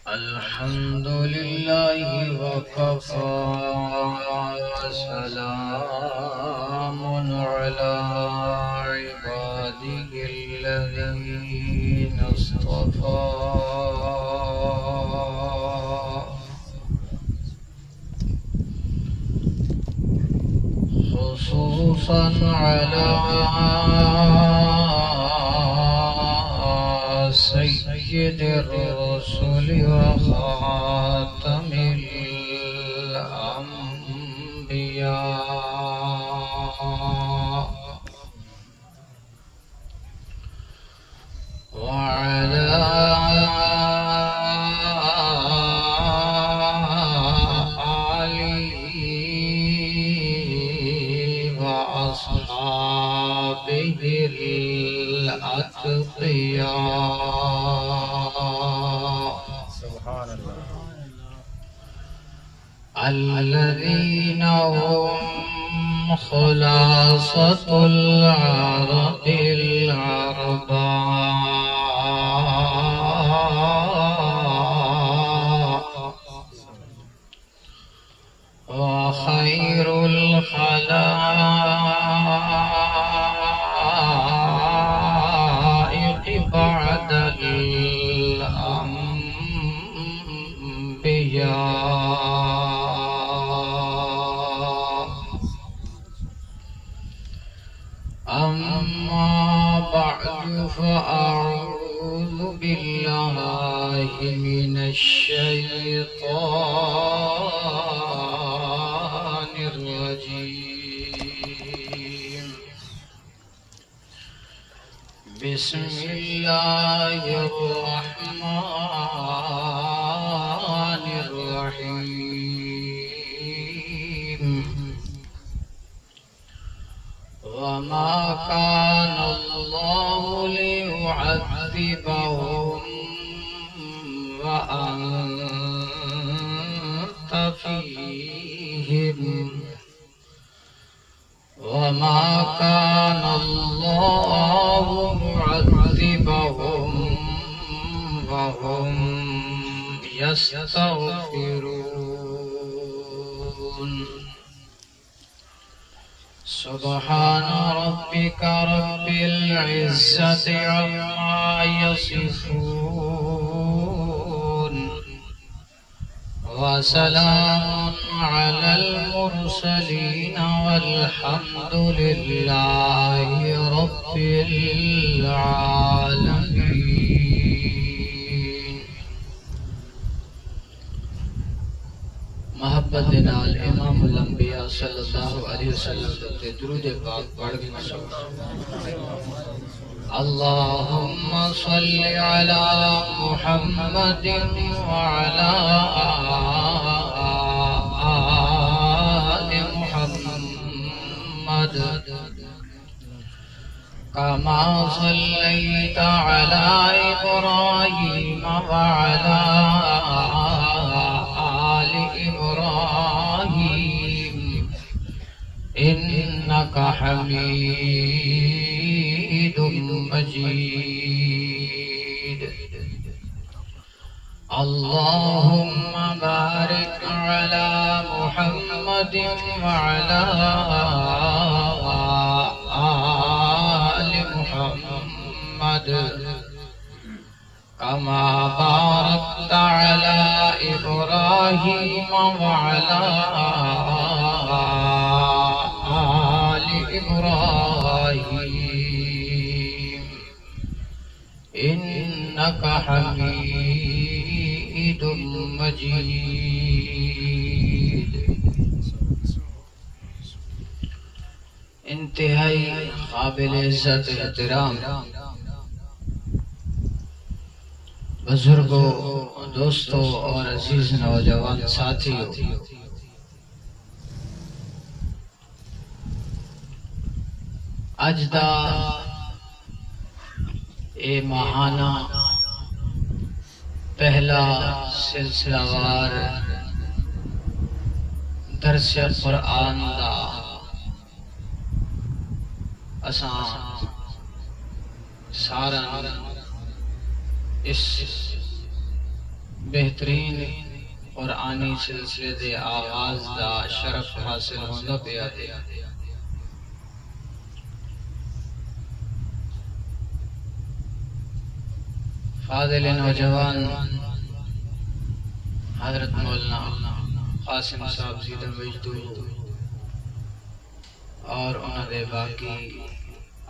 الحمد لله وكفى وسلام على عباده الذين اصطفى خصوصا على سيد الرسل وخاتم الأنبياء وعلى آله وأصحابه الأتقياء سبحان الله الذين هم خلاصة العرب الأربعاء وخير الخلائق بعد الأنبياء أما بعد فأعوذ بالله من الشيطان الرجيم بسم الله الرحمن الرحيم وما كان الله ليعذبهم وأنت فيهم وما كان الله معذبهم وهم يستغفرون سبحان ربك رب العزة عما يصفون وسلام على المرسلين والحمد لله رب العالمين. محبت نال امام الانبیاء صلی اللہ علیہ وسلم تے درود پاک پڑھ کے اللهم صل على محمد وعلى آل محمد كما صليت على إبراهيم وعلى آل إبراهيم إنك حميد مجيد. اللهم بارك على محمد وعلى آل محمد كما باركت على إبراهيم وعلى آل إبراهيم إنك حميد مجيد. انتہائی قابل عزت احترام بزرگوں، دوستوں اور عزیز نوجوان ساتھیوں، اج دا اے ماہانہ پہلا سلسلہ وار درس قرآن دا اساں سارا اس بہترین قرآنی سلسلے دے آغاز دا شرف حاصل ہوندا پیا ہے۔ فاضل نوجوان حضرت مولانا قاسم صاحب زیدہ مجدو اور انہوں دے باقی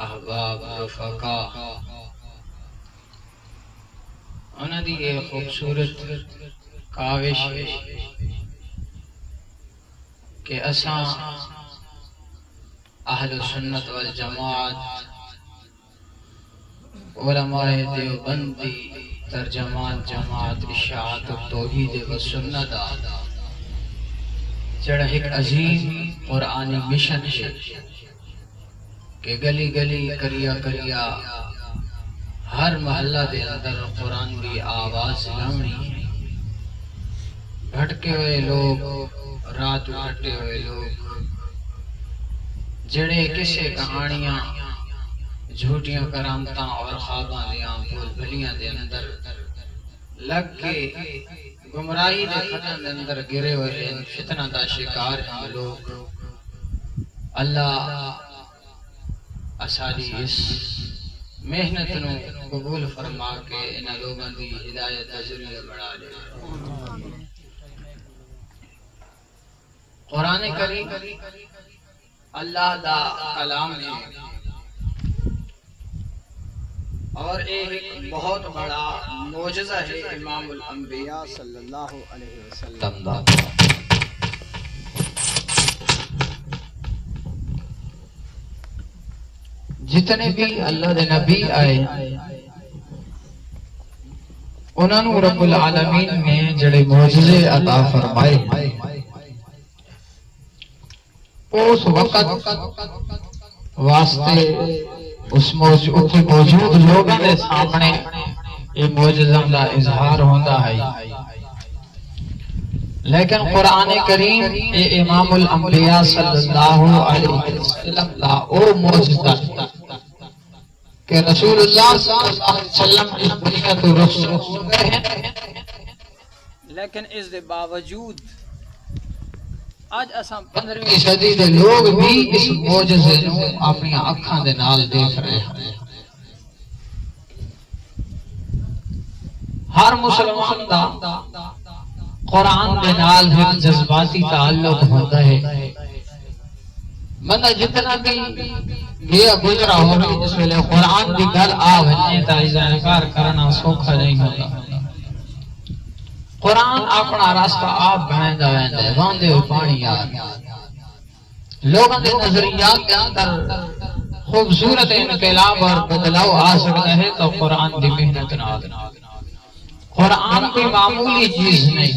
احباب رفقا انہوں دی ایک خوبصورت کاوش ہے کہ اساں اہل سنت والجماعت علماء دیوبندی ترجمان جماعت اشاعت توحید و سنت جڑا ایک عظیم قرآنی مشن ہے کہ گلی گلی کریا کریا ہر محلہ دے اندر قرآن کی آواز لاؤنی ہے۔ بھٹکے ہوئے لوگ، رات بھٹے ہوئے لوگ جڑے کسے کہانیاں جھوٹیاں کرامتاں اور خواباں دیاں بول بلیاں دے اندر لگ کے گمراہی دے خطن دے اندر گرے ہوئے ہیں، فتنہ دا شکار ہیں لوگ۔ اللہ اساری اس محنت نو قبول فرما کے انہاں لوگاں دی ہدایت دا ذریعہ بنا لے۔ قرآن کریم اللہ دا کلام ہے اور ایک بہت بڑا معجزہ ہے امام الانبیاء صلی اللہ علیہ وسلم دا۔ جتنے بھی اللہ دے نبی آئے انہوں نے رب العالمین نے جڑے معجزے عطا فرمائے اس وقت واسطے اس موجود لوگوں کے سامنے یہ معجزہ دا اظہار ہوتا ہے، لیکن قرآن کریم یہ امام الانبیاء صلی اللہ علیہ وسلم دا او معجزہ کہ رسول اللہ صلی اللہ علیہ وسلم اس دنیا تو رسول گئے ہیں، لیکن اس دے باوجود آج اساں 15ویں صدی دے لوگ بھی اس معجزے نو اپنی اکھاں دے نال دیکھ رہے ہیں۔ ہر مسلمان دا قرآن دے نال ایک جذباتی تعلق ہوتا ہے۔ بندہ جتنا بھی گیا گزرا ہو اس ویلے قرآن دی گل آ ونے تا انکار کرنا سوکھا نہیں ہوتا۔ قرآن اپنا راستہ آپ بنائندا ویندا ہے، واندے ہوئے پانی یار لوگوں کے نظریات کے اندر خوبصورت انقلاب اور بدلاؤ آ سکتا ہے تو قرآن دی محنت نال۔ قرآن کوئی معمولی چیز نہیں۔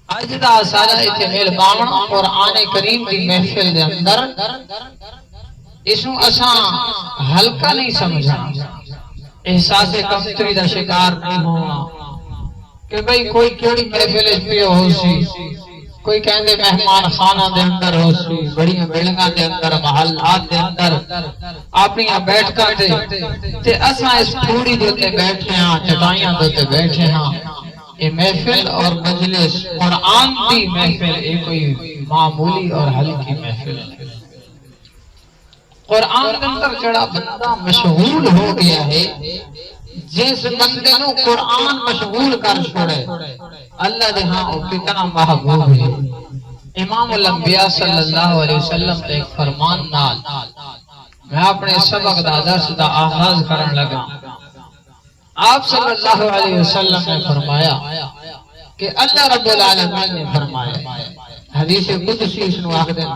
اج دا سارا ایتھے میل باون قرآن کریم دی محفل دے اندر اس نو اساں ہلکا نہیں سمجھنا، احساس کمتری دا شکار نہیں ہونا کہ بھئی کوئی کیڑی محفل پیو ہو سی، کوئی کہندے مہمان خانہ دے اندر ہو سی، بڑیاں بلڈنگاں دے اندر، محلات دے اندر اپنی بیٹھکاں تے اساں اس پھوڑی دے تے بیٹھے ہاں، چٹائیاں دے تے بیٹھے ہاں۔ یہ محفل اور مجلس قرآن دی محفل یہ کوئی معمولی اور ہلکی محفل ہے۔ قرآن کے اندر جڑا بندہ مشغول ہو گیا ہے، جس بندے نو قرآن مشغول کر چھوڑے اللہ دے ہاں وہ کتنا محبوب ہے۔ امام الانبیاء صلی اللہ علیہ وسلم نے ایک فرمان نال میں اپنے سبق دا درس دا آغاز کرن لگا۔ آپ صلی اللہ علیہ وسلم نے فرمایا کہ اللہ رب العالمین نے فرمایا، حدیث قدسی اس نو آخ دیں،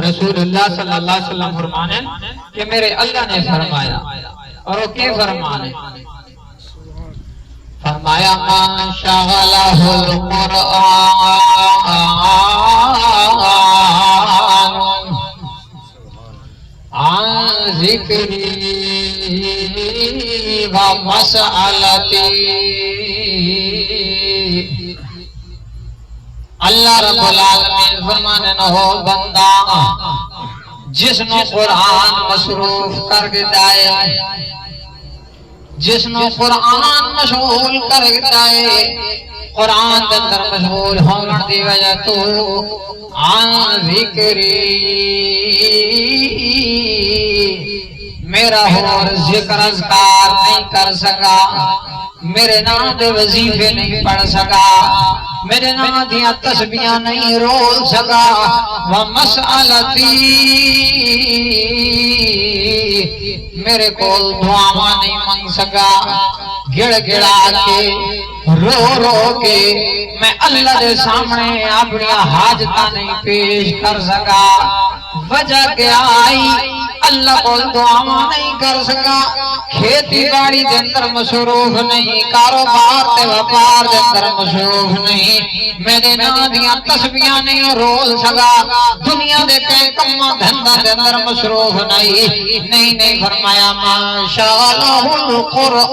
رسول اللہ صلی اللہ علیہ وسلم فرمانے کہ میرے اللہ نے فرمایا، اور وہ کیا فرمانے؟ فرمایا من شغلہ القرآن عن ذکری و مسئلتی، اللہ رب العالمین فرمانے نہ ہو بندہ جس نے قرآن مصروف کر کے دائے جس نو قرآن مشغول کر دے قرآن دے اندر مشغول ہون دی وجہ تو عن ذکری میرا اور ذکر اذکار نہیں کر سکا، میرے نام دے وظیفے نہیں پڑھ سکا، میرے نام دیاں تسبیحاں نہیں رول سکا، ومسألتی میرے کول دعاواں نہیں منگ سکا، گڑ گڑا کے رو رو کے میں اللہ دے سامنے اپنی حاجتاں نہیں پیش کر سکا، وجہ کیا آئی اللہ کو دعاواں نہیں کر سکا، کھیتی باڑی دے اندر مصروف نہیں، کاروبار تے وپار دے اندر مصروف نہیں، میرے نام دیاں تسبیحاں نہیں رول سکا، دنیا دے کئی کماں دھندا دے اندر مصروف نہیں فرمایا ماشاء اللہ القرآن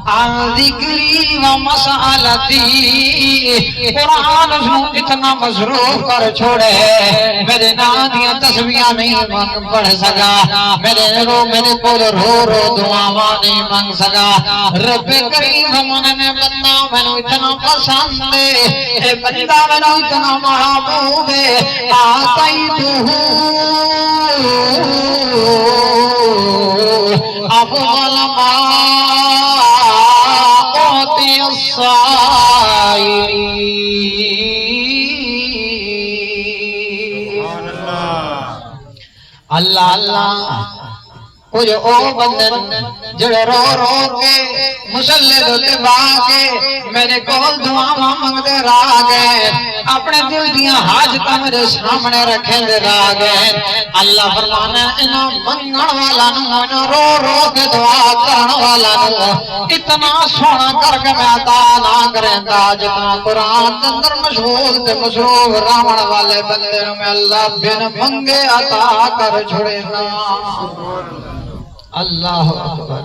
عن ذکری و مسألتی، قرآن اتنا مصروف کر چھوڑے میرے نام دیاں تسبیحاں نہیں پڑھ سکا، میرے کو رو رو دعاواں نہیں مانگ سکا، رب کریم نے بندہ مینوں اتنا پسند ہے، اے بندہ مینوں اتنا محبوب ہے، آتیتہ افضل ما اعطی السائلین۔ اللہ اللہ کچھ او بندن جڑے رو رو کے مسلے دے با کے میرے کول دعاواں منگدے رہ گئے، اپنے دل دیاں حاجتاں میرے سامنے رکھے دے رہ گئے، اللہ فرمانا انہاں منگن والا نو رو رو کے دعا کرن والا نو اتنا سونا کر کے میں عطا نہ کریندا جتنا قرآن دے اندر مشغول تے مصروف رہن والے بندے نو میں اللہ بن منگے عطا کر چھوڑے نا۔ اللہ اکبر،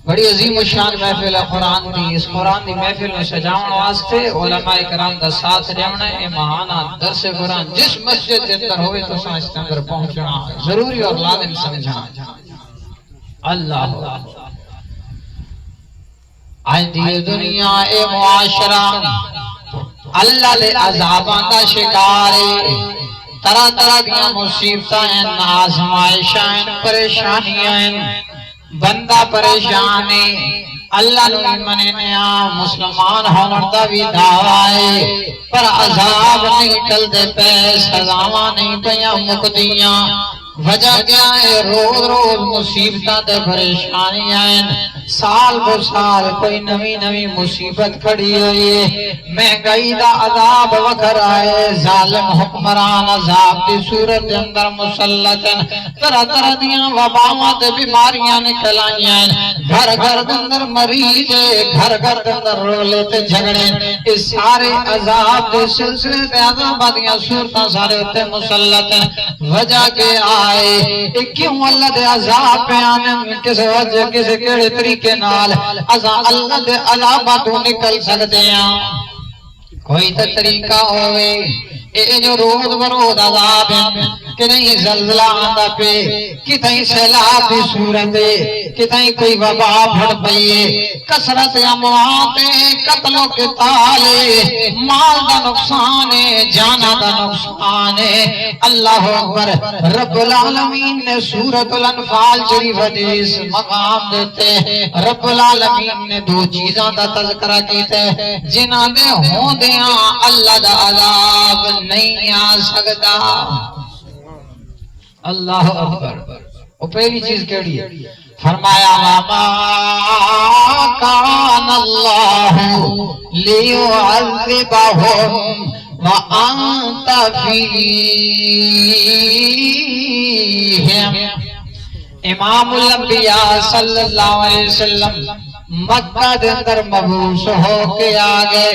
بڑی عظیم الشان محفل ہے قرآن دی، اس قرآن دی محفل میں سجاؤن واسطے علماء کرام دا ساتھ دیونا ہے، مہانا درس قرآن جس مسجد کے اندر ہوئے تو ساں اس کے اندر پہنچنا ضروری اور لازم سمجھنا۔ اللہ آج دی دنیا اے معاشرہ اللہ دے عذاباں دا شکار ہے، طرح طرح دیاں مصیبتاں ہیں، آزمائشاں ہیں، پریشانیاں ہیں، بندہ پریشان ہے، اللہ نے منیا مسلمان ہون دا بھی دعویٰ ہے، پر عذاب نہیں ٹلدے پے، سزاواں نہیں پیاں مکدیاں، وجہ کیا ہے روز روز مصیبتاں تے پریشانیاں ہیں، سال بو سال کوئی نوی مصیبت کھڑی ہوئی ہے، مہنگائی دا عذاب وکھر آئے، ظالم حکمران عذاب دی صورت اندر مسلط ہیں، طرح طرح دیاں وباواں تے بیماریاں نکل آئیاں ہیں، گھر گھر دے اندر مریض ہے، گھر گھر دے اندر رولے تے جھگڑے، اس سارے عذاب دے سلسلے تے عذاب دیاں صورتاں سارے تے مسلط ہیں، وجہ کے آئے کیوں اللہ دے عذاب پہ آنے کس وجہ کسی کیڑے طریقے نال اللہ دے عذابہ تو نکل سکتے ہیں، کوئی تا طریقہ ہوئے اے جو روز بروز عذاب ہیں، کہ نہیں زلزلہ آندہ پہ، کہ تہیں سیلاب دی صورت ہے، کہ تہیں کوئی وبا بھڑ پئیے، کثرت اموات قتل و قتال، مال دا نقصان ہے، جانا دا نقصان ہے۔ اللہ اکبر، رب العالمین نے سورۃ الانفال شریف حدیث مقام دیتے، رب العالمین نے دو چیزاں دا تذکرہ کیتے جنہاں دے ہوں دیاں اللہ دا عذاب نہیں آ سکتا۔ اللہ اکبر، وہ پہلی چیز کیڑی ہے؟ فرمایا وما کان اللہ لیعذبہم وانت فیہم۔ امام الانبیاء صلی اللہ علیہ وسلم مکہ دے اندر مبعوث ہو کے آگے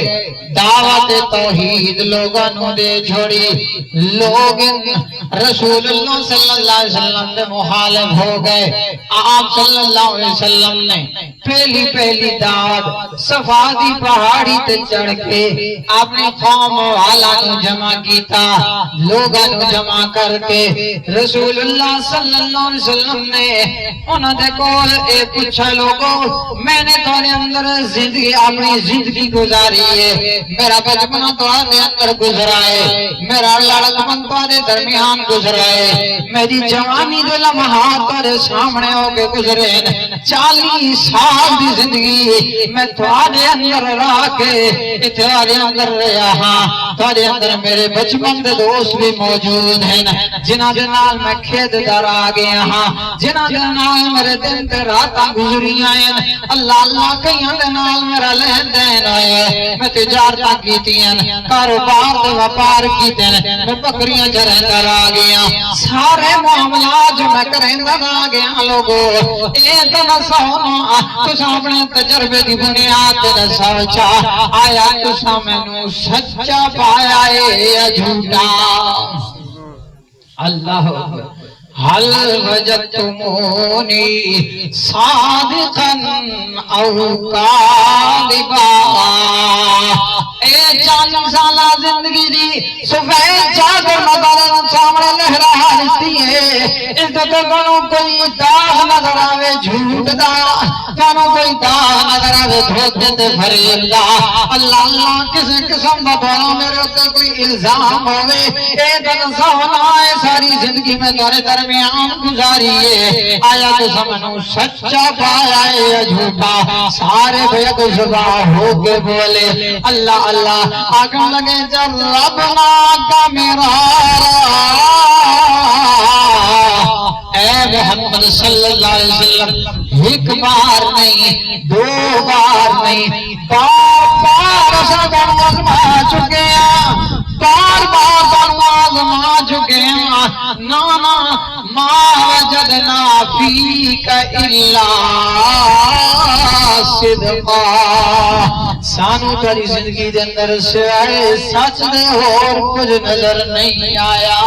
دعوت توحید لوگوں دے چھوڑی لوگ رسول اللہ صلی اللہ علیہ وسلم دے مخالف ہو گئے آپ صلی اللہ علیہ وسلم نے پہلی دعوت صفا دی پہاڑی تے چڑھ کے اپنے قوم والا نو جمع کیتا لوگوں نو جمع کر کے رسول اللہ صلی اللہ علیہ وسلم نے انہوں نے کول اے پوچھا لوگوں میں نے تمہارے اندر زندگی اپنی زندگی گزاری ہے میرا بچپن تمہارے اندر گزرا ہے میرا لڑکپن تمہارے درمیان گزرا ہے میری جوانی دے لمحات تمہارے سامنے ہو کے گزرے 40 سال دی زندگی میں تمہارے اندر رہ کے تمہارے اندر رہا ہاں تمہارے اندر میرے بچپن دے دوست بھی موجود ہیں جنہاں دے نال میں کھیت دار آ گیا ہاں جنہاں دے نال میرے دن تے راتاں گزریاں ہیں اللہ کئیاں دے نال میرا لین دین ہے میں تجارتاں کیتیاں کاروبار تے وپار کیتے میں بکریاں چریندا آ گیا سارے معاملات میں کریندا آ گیا لوگو اے دسو تساں اپنے تجربے دی بنیاد تے دسو آیا تساں مینوں سچا پایا اے یا جھوٹا اللہ حل وجدتمونی صادقا او کاذبا اے 40 سالہ زندگی دی سفید چادر نظر سامنے لہرا رہتی ہے اس تے کوئی داغ نظر آوے جھوٹ دا کوئی داغ نظر آوے دھوکے تے فریب دا اللہ کسی قسم دا بولا میرے تے کوئی الزام ہوئے اے دن سونا ہے ساری زندگی میں تارے درمیان گزاری ہے آیا تو سمنو سچا پایا ہے یا جھوٹا سارے بیگ زباں ہو کے بولے اللہ آگن لگے جربنا کا میرا اے محمد صلی اللہ علیہ وسلم ایک بار نہیں 2 بار نہیں بار سدن آزما چکے ہیں بار آزما چکے ہیں نانا ما وجدنا فیک الا صدقا سانو تاری زندگی دے اندر سوائے سچ دے اور کچھ نظر نہیں آیا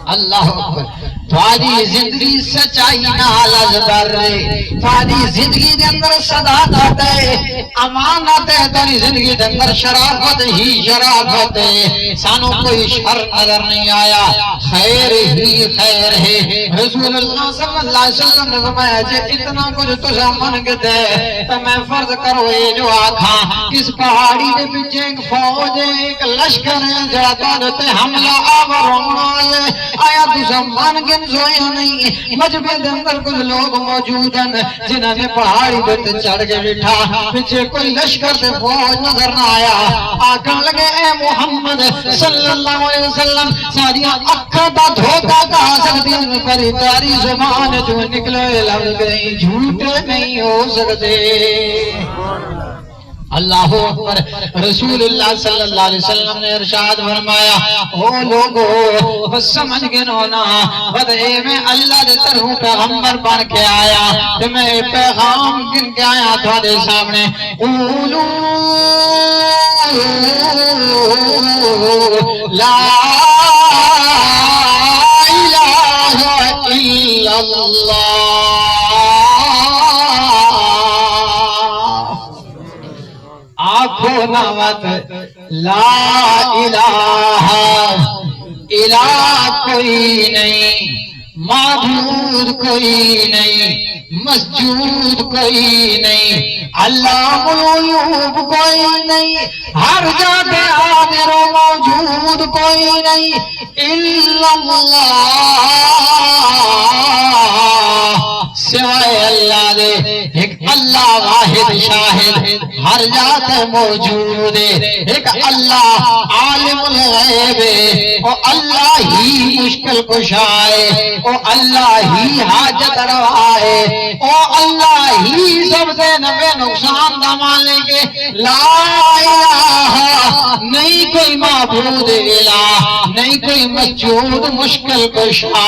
اللہ اکبر تھوڑی زندگی سچائی نال ازدر رہے تھوڑی زندگی دے اندر صداقت ہے امانت ہے تھوڑی زندگی دے اندر شرافت ہی شرافت ہے سانو کوئی شر نظر نہیں آیا خیر ہی خیر ہے رسول اللہ صلی اللہ علیہ وسلم نے فرمایا جے اتنا کچھ تجھا من کے دے تو میں فرض کرو یہ جو آکھاں اس پہاڑی دے پیچھے ایک فوج ہے ایک لشکر ہے جڑا تے حملہ آور ہونا آیا تجھا من کے سویا نہیں مجمع دے اندر کچھ لوگ موجود ہیں جنہاں نے پہاڑی پہ چڑھ کے بیٹھا پیچھے کوئی لشکر سے فوج نظر نہ آیا آکھن لگے اے محمد صلی اللہ علیہ وسلم ساری اکھاں دا دھوکا کہا سکتی ہیں پر تاری زبان جو نکلے لفظ گئی جھوٹے نہیں ہو سکتے اللہ اکبر رسول اللہ صلی اللہ علیہ وسلم نے ارشاد فرمایا او لوگو بس سمجھ گنو نا بدے میں اللہ دے طرف پیغمبر بن کے آیا تے میں پیغام گن کے آیا تھوڑے سامنے قولو لا الہ الا اللہ نامت لا الہ الہ کوئی نہیں معبود کوئی نہیں مسجود کوئی نہیں علام الغیوب کوئی نہیں ہر جگہ حاضر و موجود کوئی نہیں الا اللہ سوائے اللہ دے ایک اللہ واحد شاہد ہر ذات موجود ہے ایک اللہ عالم الغیب ہے او اللہ ہی مشکل کشا ہے او اللہ ہی حاجت روا ہے او اللہ ہی سب سے نفع نقصان دا مالک ہے لا الہ نہیں کوئی معبود الہ نہیں کوئی مسجود مشکل کشا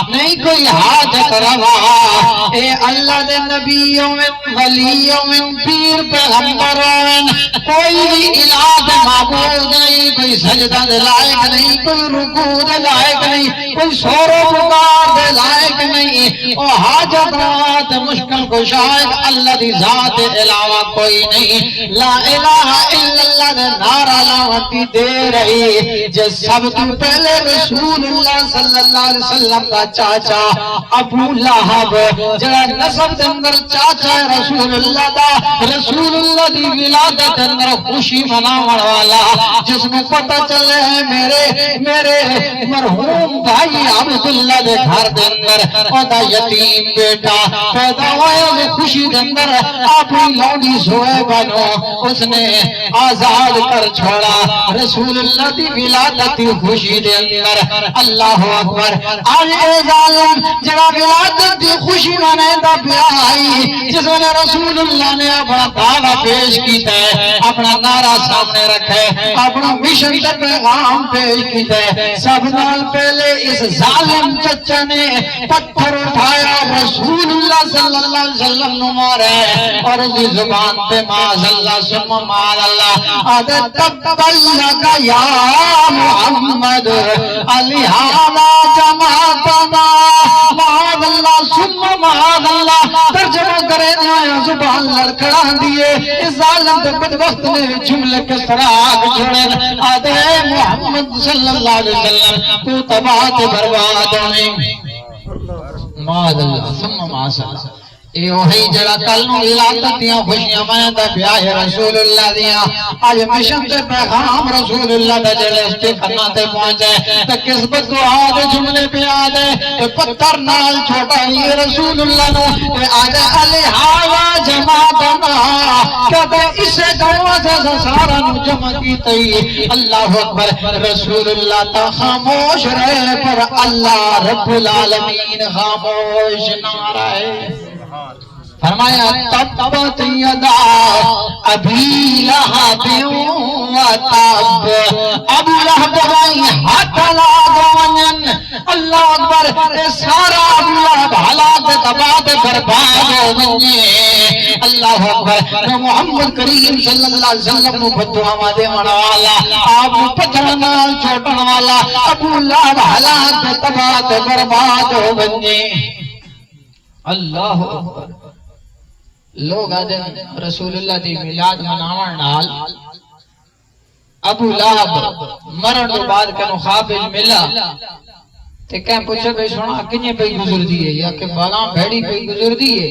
نہیں کوئی حاجت روا اے اللہ دے نبیوں میں ولیوں میں پیر پیغمبروں کوئی بھی الہ دے معبود نہیں، کوئی سجدہ دے لائق نہیں، کوئی رکوع دے لائق نہیں، کوئی سور و پکار دے لائق نہیں، او حاجت مشکل کو شاید اللہ دی ذات علاوہ کوئی نہیں۔ لا الہ الا اللہ دے نعرہ لاوتی دے رہی جس سب تو پہلے رسول اللہ صلی اللہ علیہ وسلم کا چاچا ابو لہب جڑا نسب دے اندر چاچا ہے رسول اللہ دا، رسول اللہ دی ولادت اندر خوشی مناون والا، جس میں پتہ چلے میرے مرحوم بھائی عبداللہ دے گھر دے اندر اودا یتیم بیٹا پیدا ہوئے، خوشی دے اندر اپنی لونڈی زویبہ نو اس نے آزاد کر چھوڑا، رسول اللہ دی ولادت دی خوشی دے اندر۔ اللہ اکبر۔ آج اے ظالم جڑا ولادت دی خوشی مناتا پیا آئی، جس نے رسول اللہ نے اپنا دعویٰ پیش کیتا ہے، اپنا نعرہ سامنے رکھے، اپنا مشن کا پیغام پیش کیتا ہے، سب نال پہلے اس ظالم چچا نے پتھر اٹھایا، رسول اللہ صلی اللہ علیہ وسلم نو مارے اور اس کی زبان پہ معاذ اللہ ثم معاذ اللہ آدھے تبلغ یا محمد علیہانا جماعتنا معاذ اللہ ثم معاذ اللہ۔ ترجمہ کرے نیا زبان لڑکڑا دیئے، اس ظالم تو بدبخت نے جملے کے سراغ چھوڑے آدھے محمد صلی اللہ علیہ وسلم تو تباہ برباد ہوئے معاذ اللہ ثم معاذ اللہ۔ اے وہی جڑا کل نو ولادت دیاں خوشیاں مناتا پیا ہے رسول اللہ دیاں، آج مشن تے پیغام رسول اللہ دا جڑے اس کے کھنا تے پہنچے تے کسبت کو آدھے جملے پہ آدھے تے پتھر نال چھوٹا ہی رسول اللہ نو تے آدھے علیہا جماعتنا کہتے اسے جمع سے سارا نو جمع کی تی۔ اللہ اکبر۔ رسول اللہ تا خاموش رہے پر اللہ رب العالمین خاموش نہ رہے۔ فرمایا تبت یدا ابی لہب و تب، ابو لہب بھائی ہاتھ لاغون، اللہ اکبر، سارا ابو لہب حالات تباہ برباد ہو گئے۔ اللہ اکبر۔ محمد کریم صلی اللہ علیہ وسلم نو بددعا دے والا، آپ پتھر نال چھوٹن والا ابو لہب حالات تباہ برباد ہو گئے۔ اللہ اکبر۔ لوگ آدھے رسول اللہ دی میلاد مناون نال ابو لہب مرن تو بعد کنو خواب ملا تے کہیں پوچھے بھئی سونا کنye پہ گزر دیئے یا کہ بالاں بھیڑی پہ گزر دیئے،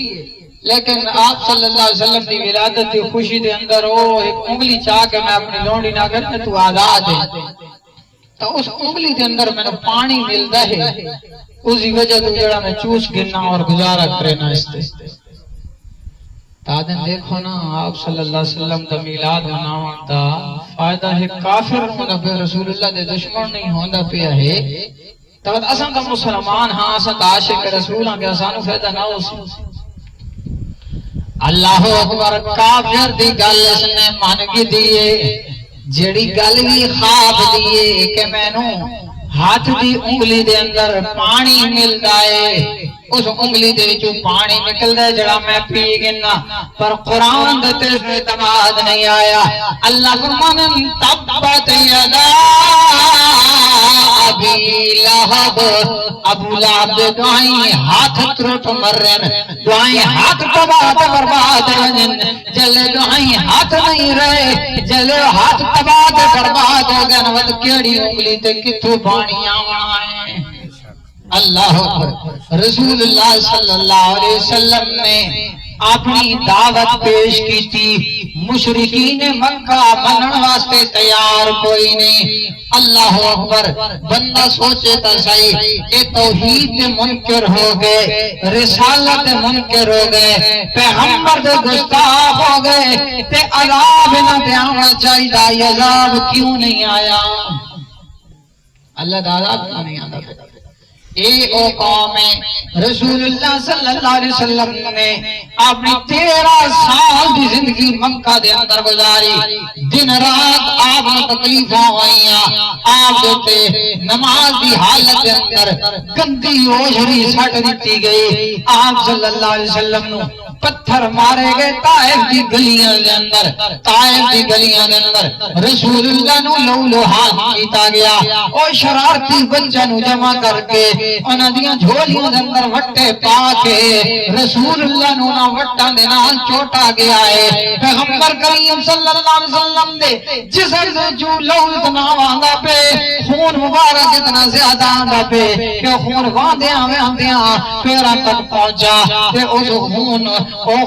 لیکن آپ صلی اللہ علیہ وسلم دی ولادت دی خوشی دے اندر وہ ایک انگلی چاہ کے میں اپنی لونڈی نہ کرنے تو آزاد ہے، تو اس انگلی دے اندر میں نے پانی ملتا ہے، اسی وجہ تو جڑا میں چوس گرنا اور گزارا کرنا استے۔ تادن دیکھو نا آپ صلی اللہ علیہ وسلم دا میلاد مناون دا فائدہ ہے، کافر ہوندا پہ رسول اللہ دے دشمن نہیں ہوندا پیا ہے، تو اساں دا مسلمان ہاں اساں دا عاشق رسول ہاں کہ اسانو فائدہ نہ ہو سی۔ اللہ اکبر۔ کافر دی گل اس نے من کی دیئے، جڑی گل بھی خواب دیئے کہ میں نو ہاتھ دی انگلی دے اندر پانی ملدا ہے، اس انگلی دے وچوں پانی نکلدا ہے جڑا میں پی گنا، پر قرآن دے تے اعتماد نہیں آیا۔ اللہ فرمانے تبت یدا ابی لہب، ابو لہب دے دعائیں ہاتھ ترٹ مرن، دعائیں ہاتھ تباہ برباد رہن، جلے دعائیں ہاتھ نہیں رہے، جلے ہاتھ تباہ برباد ہو گئے، ود کیڑی انگلی تے کتھوں پانی آونا ہے۔ اللہ اکبر۔ رسول اللہ صلی اللہ علیہ وسلم نے اپنی دعوت پیش کی تھی، مشرکین مکہ منن واسطے تیار کوئی نہیں۔ اللہ اکبر۔ بندہ سوچے تا صحیح، اے توحید دے منکر ہو گئے، رسالت دے منکر ہو گئے، پیغمبر دے گستاخ ہو گئے، تے عذاب نہ تے آنا چاہیے، عذاب کیوں نہیں آیا؟ اللہ دا عذاب کیوں نہیں آتا؟ اے او قوم رسول اللہ صلی اللہ علیہ وسلم نے اپنی 13 سال دی زندگی مکہ دے اندر گزاری، دن رات آپ نے تکلیفاں ہوئیاں، آپ دیتے نماز دی حالت دے اندر گندی اوجھری سٹ دیتی گئی، آپ صلی اللہ علیہ وسلم نو پتھر مارے گئے طائف دی گلیاں دے اندر، طائف دی گلیاں دے اندر رسول اللہ نو لو لوہان کیتا گیا، او شرارتی بچہ نو جمع کر کے انہاں دیاں جھولیاں دے اندر وٹے پا کے رسول اللہ نو نہ وٹاں دے نال چوٹا گیا ہے، پیغمبر کریم صلی اللہ علیہ وسلم دے جسم دے جو لو اتنا واندا پہ، خون مبارک اتنا زیادہ آندا پہ کہ خون واندیاں ویندیاں پیراں تک پہنچا تے اس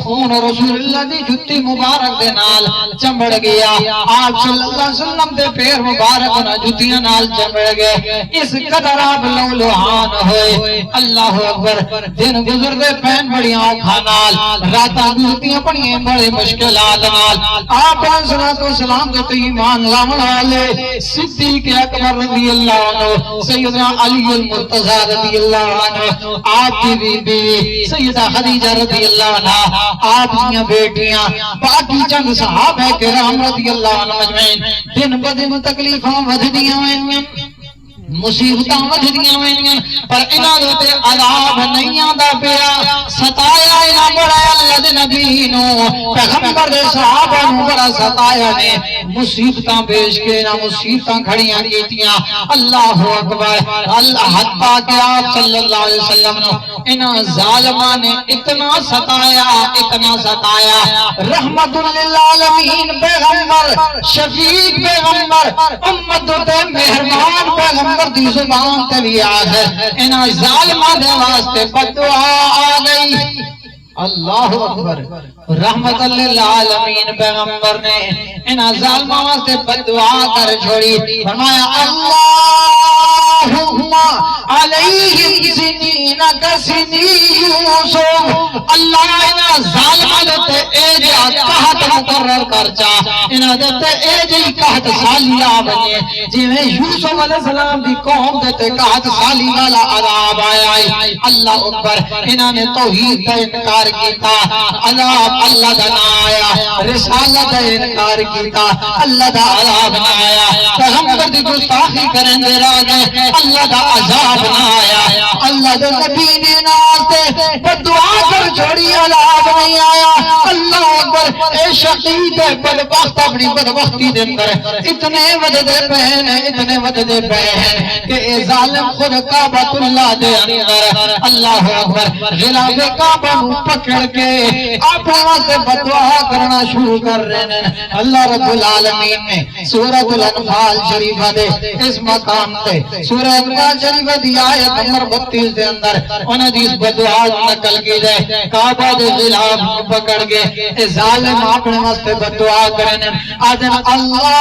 خون رسول اللہ دی جُتی مبارک دے نال چمبڑ گیا، آپ صلی اللہ علیہ وسلم دے پیر مبارک نہ جُتیاں نال چمبڑ گئے، اس قدر آپ لو لوہان ہوئے۔ اللہ اکبر، دن گزردے پین بڑیاں اوکھاں نال، راتاں گزرتیاں پڑیاں بڑے مشکلات نال، آپ صلوات و سلام دے ایمان لاون والے صدیق اکبر رضی اللہ عنہ، سیدنا علی المرتضی رضی اللہ عنہ، آپ کی بیوی سیدہ خدیجہ رضی اللہ عنہ، آپ دیاں بیٹیاں، باقی چند صحابہ کرام رضی اللہ عنہ مجمعین، دن بدن تکلیفاں ودھدیاں وینیاں، مصیبتاں ودھدیاں وینیاں، پر انہاں دے تے عذاب نہیں آندا پیا، ستایا انہاں بڑا اللہ دے نبی نو، پیغمبر دے صحابہ نو بڑا ستایا نے، مصیبتاں پیش کے نہ مصیبتاں کھڑیاں کیتیاں، اللہ اکبر، اللہ حتیٰ کہ آپ صلی اللہ علیہ وسلم نو انہاں ظالماں نے اتنا ستایا، اتنا ستایا، رحمت للعالمین پیغمبر، شفیق پیغمبر، امت تے مہربان پیغمبر دی زبان تے بھی ہے، انہاں ظالماں دے واسطے بددعا آ گئی، اللہ اکبر، رحمت للعالمین پیغمبر نے انہاں ظالماں واسطے بددعا کر چھوڑی، فرمایا اللہم علیہم سنین کسنی یوسف، اللہ انہاں ظالماں دے اے جا قحط مقرر کر چا، انہاں دے اے جی قحط سالی آ بنے، جویں یوسف علیہ السلام دی قوم دے قحط سالی والا عذاب آیا ہے، اللہ اکبر، انہاں نے توحید کا انکار کیتا، عذاب اللہ دا نہ آیا، رسالت دا انکار کیتا، اللہ دا عذاب نہ آیا، پیغمبر دی گستاخی کریں دے رہ گئے، اللہ دا عذاب نہ آیا، اللہ دے نبی نے ناستے بددعا کر چھوڑی، عذاب نہیں آیا، اللہ اکبر، اے شقید بدبخت اپنی بدبختی دے اندر اتنے وجدے پہن، اتنے وجدے پہن کہ اے ظالم خود کعبۃ اللہ دے اندر، اللہ اکبر، غلاف کعبہ نو پکڑ کے اپنے واسطے بددعا کرنا شروع کر رہے ہیں۔ اللہ رب العالمین نے سورۃ الانفال شریفہ دے اس مقام تے سورہ انفال شریفہ دی آیت نمبر 32 دے اندر انہاں دی اس بددعا نقل کی جائے، کعبہ دے غلاف نو پکڑ کے اے ظالم اپنے واسطے بددعا کرنے، آدم اللہم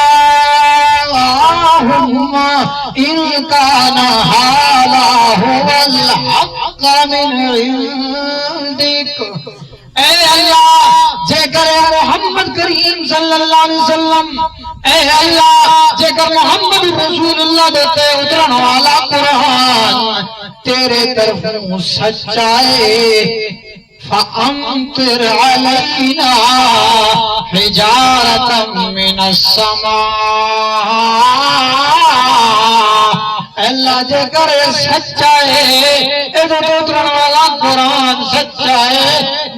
ان کان ھذا ھو الحق من عندک، اے اللہ جے کر محمد کریم صلی اللہ علیہ وسلم، اے اللہ جے کر محمد رسول اللہ دیتے اترن والا قرآن تیرے طرف سچائے، فَأَمْطِرْ عَلَيْنَا حِجَارَةً مِّنَ السَّمَاءِ، اللہ جے کرے سچا ہے، ادھر اترن والا قرآن سچا ہے،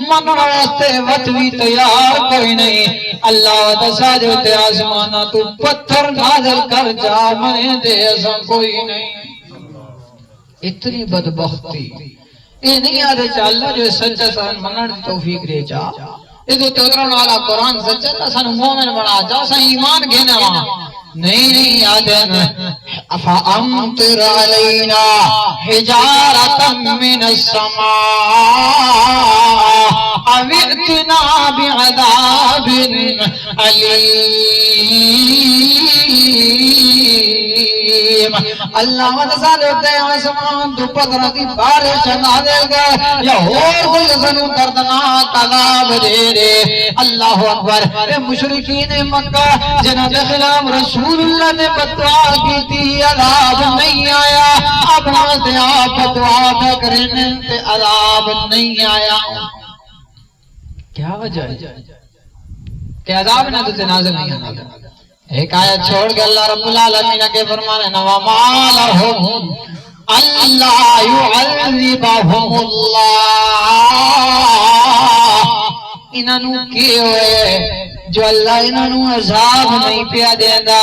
منن واسطے وطوی تیار کوئی نہیں، اللہ دسا جو تے آسمانہ تو پتھر نازل کر جا، منے دے ایسا کوئی نہیں۔ اتنی بدبختی یہ نہیں آدھے چا اللہ جو سچا سان منن توفیق دے جا، ادھر اترن والا قرآن سچا اللہ سان مومن بنا جا، سان ایمان گھنے وہاں نہیں آدم، فَأَمْطِرْ عَلَيْنَا حِجَارَةً مِّنَ السَّمَاءِ أَوْ ائْتِنَا بِعَذَابٍ أَلِيمٍ، اللہ مدسال ہوتے آسمان تو پتر کی بارش نازل کر یا اور کوئی زنو دردناک عذاب دے دے. اللہ اکبر. مشرکین مکہ جنہاں دے خلاف رسول اللہ نے بدعا کی تھی عذاب نہیں آیا. اپنا تے آپ دعا کرنے تے عذاب نہیں آیا. کیا وجہ ہے کہ عذاب نہ تو نازل نہیں آنا؟ ایک آیت چھوڑ کے اللہ رب العالمین کے فرمانے وَمَا لَهُمْ أَلَّا يُعَذِّبَهُمُ اللَّهُ. انہوں کی ہوئے جو اللہ انہوں عذاب نہیں پیا دینا،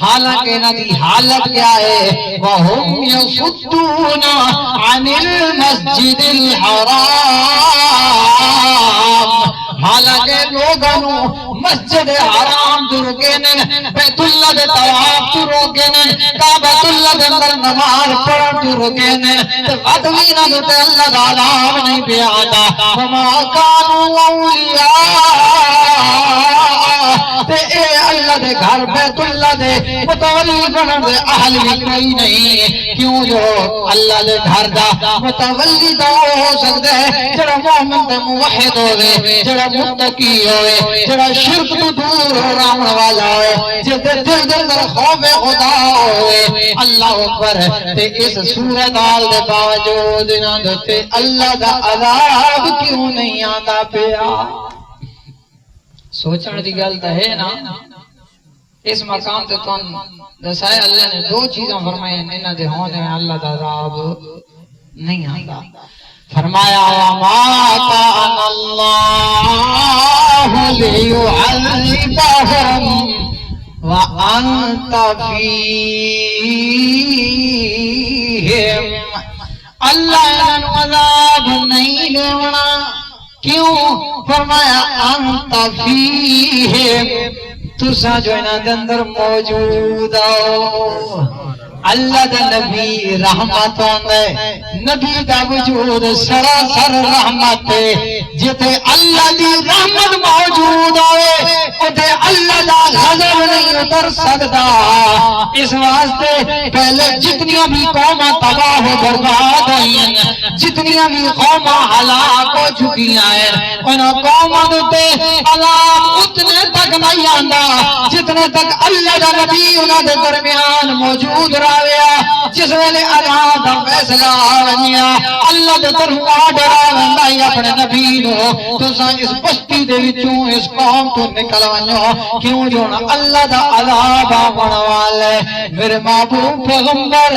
حالانکہ انہوں کی حالت کیا ہے وَهُمْ يَصُدُّونَ عَنِ الْمَسْجِدِ الْحَرَامِ. حالانکہ لوگوں مسجد حرام تو روکنے، بیت اللہ دے طواف تو روکنے، کعبۃ اللہ دے اندر نماز پڑھن تو روکنے، تے بدوینہ تے اللہ دا عذاب نہیں پیا آتا. وما کانوا اولیاء تے اے اللہ دے گھر بیت اللہ دے متولی بنن دے اہل بھی کوئی نہیں. کیوں جو اللہ دے گھر دا متولی دا ہو سکتا ہے جڑا مومن تے موحد ہوئے، جڑا متقی ہوئے، جڑا شرک تو دور ہو رہا والا ہوئے، جڑے دل دل در خوف خدا ہوئے. اللہ اکبر. تے اس صورتحال دے باوجود نہ دتے اللہ دا عذاب کیوں نہیں آتا پیا؟ سوچنے دی گل تے ہے نا. اس مقام تے تم دسائے اللہ نے دو چیزاں فرمائی انہاں دے ہونے میں اللہ دا عذاب نہیں آتا. فرمایا وَمَا كَانَ اللَّهُ لِيُعَذِّبَهُمْ وَأَنْتَ فِيهِمْ. اللہ انہوں عذاب نہیں لیونا. کیوں؟ فرمایا أَنْتَ فِيهِمْ. تُسا جو انہوں دے اندر موجود ہو. اللہ دا نبی رحمت ہوندے، نبی دا وجود سراسر رحمت ہے. جتے اللہ دی رحمت موجود ہوئے اتے اللہ دا غضب نہیں اتر سکتا. اس واسطے پہلے جتنی بھی قوماں تباہ و برباد ہوئی ہیں، جتنی بھی قوماں ہلاک ہو چکی ہیں، انہاں قوماں تے عذاب اتنے تک نہیں آندا جتنے تک اللہ دا نبی انہاں دے درمیان موجود رہا. جس ویلے عذاب دا فیصلہ آیا اللہ دے طرف آڈر آندا اپنے نبی نو تساں اس بستی دے وچوں اس قوم تو نکل ونجو. کیوں جو اللہ دا عذاب آون والے میرے محبوب پیغمبر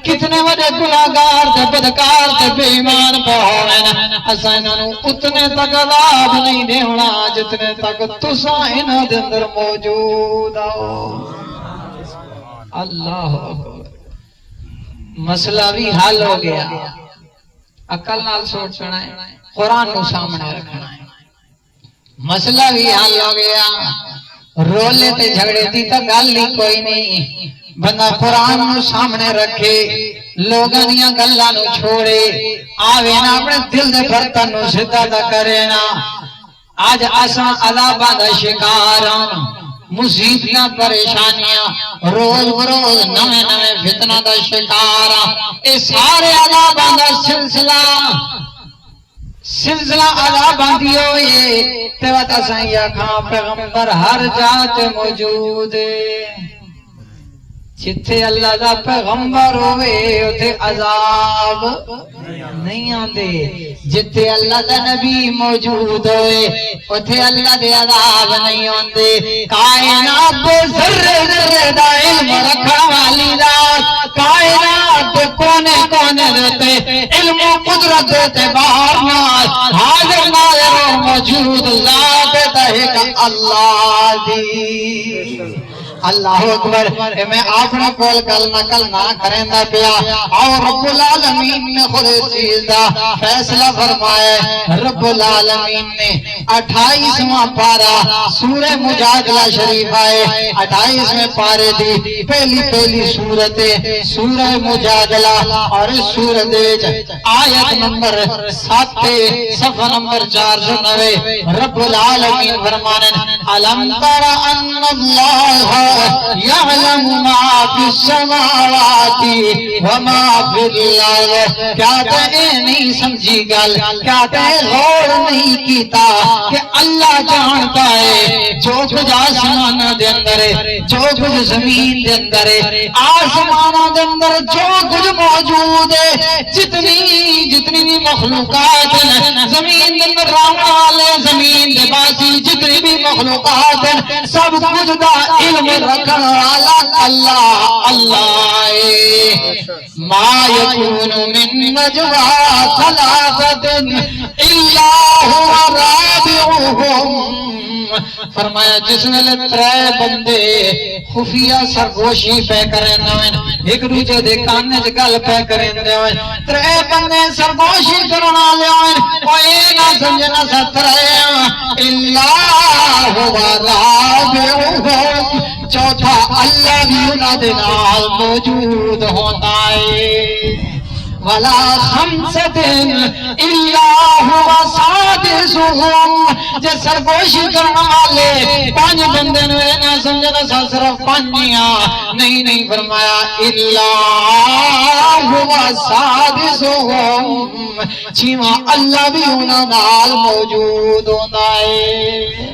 کتنے وڈے گناہگار تے بدکار تے بے ایمان پہ ہوویں، اساں انہاں نو اتنے تک عذاب نہیں دیونا جتنے تک تساں انہاں دے اندر موجود ہو. اللہ مسئلہ بھی حل ہو گیا. عقل نال سوچنا ہے، قرآن کو سامنے رکھنا ہے. مسئلہ بھی حل ہو گیا. رولے تے جھگڑے دی تا گل ہی کوئی نہیں. بندہ قرآن کو سامنے رکھے، لوگاں دیاں گلاں نو چھوڑے، آوے نا اپنے دل دے برتن نو سیدھا دا کرے نا. آج اساں عذاباں دا شکار ہاں، مصیبتاں پریشانیاں، روز بروز نویں نویں فتنہ دا شکار. اے سارے عذاباں دا سلسلہ عذاباں دی ہوئے تے وات اساں یا کھاں پیغمبر ہر جات موجود ہے. جتھے اللہ دا پیغمبر ہوئے اتے عذاب نہیں آندے. جتھے اللہ دا نبی موجود ہوئے اتے اللہ دے عذاب نہیں آندے. کائنات دے ذرے ذرے دا علم رکھن والی ذات، کائنات دے کونے کونے دے علم و قدرت دے باہر نال حاضر ناظر موجود ذات ہے اللہ دی. اللہ اکبر. میں اپنا کول کلمہ کریں دا پیا اور رب العالمین نے خود اس چیز دا فیصلہ فرمایا. رب العالمین نے 28واں پارہ سورہ مجادلہ شریف آئے 28ویں پارے دی پہلی سورت سورہ مجادلہ اور اس سورت آیت نمبر 7 صفحہ نمبر 409 رب العالمین فرمانے الم تر ان اللہ یعلم ما فی السماوات وما فی الارض. کیا تے نہیں سمجھی گل، کیا تے غور نہیں کیتا کہ اللہ جانتا ہے جو کچھ آسمان دے اندر ہے، جو کچھ زمین دے اندر ہے، آسمان دے اندر جو کچھ موجود ہے، جتنی بھی مخلوقات ہیں، زمین دے اندر رہنے والے، زمین دے باسی جتنی بھی مخلوقات ہیں، سب کچھ دا علم رکھنے والا اللہ ہے. ما یکون من نجوا ثلاثۃ الا هو رابعهم. فرمایا جس نے ترے بندے خفیہ سرگوشی پہ کریں ایک دوسرے دے کانے چ گل پہ کریں ترے بندے سرگوشی کرنا لیا او اے نہ سمجھنا سترے الا هو رابعهم. چوتھا اللہ بھی انہاں دے نال موجود ہوتا ہے. ولا خمسۃ الا هو سادسهم. جے سرگوشی کرنے والے پانچ بندے نے نہ سمجھنا صرف پانچیاں نہیں فرمایا الا هو سادسهم. چھواں اللہ بھی انہاں نال موجود ہوندا ہے.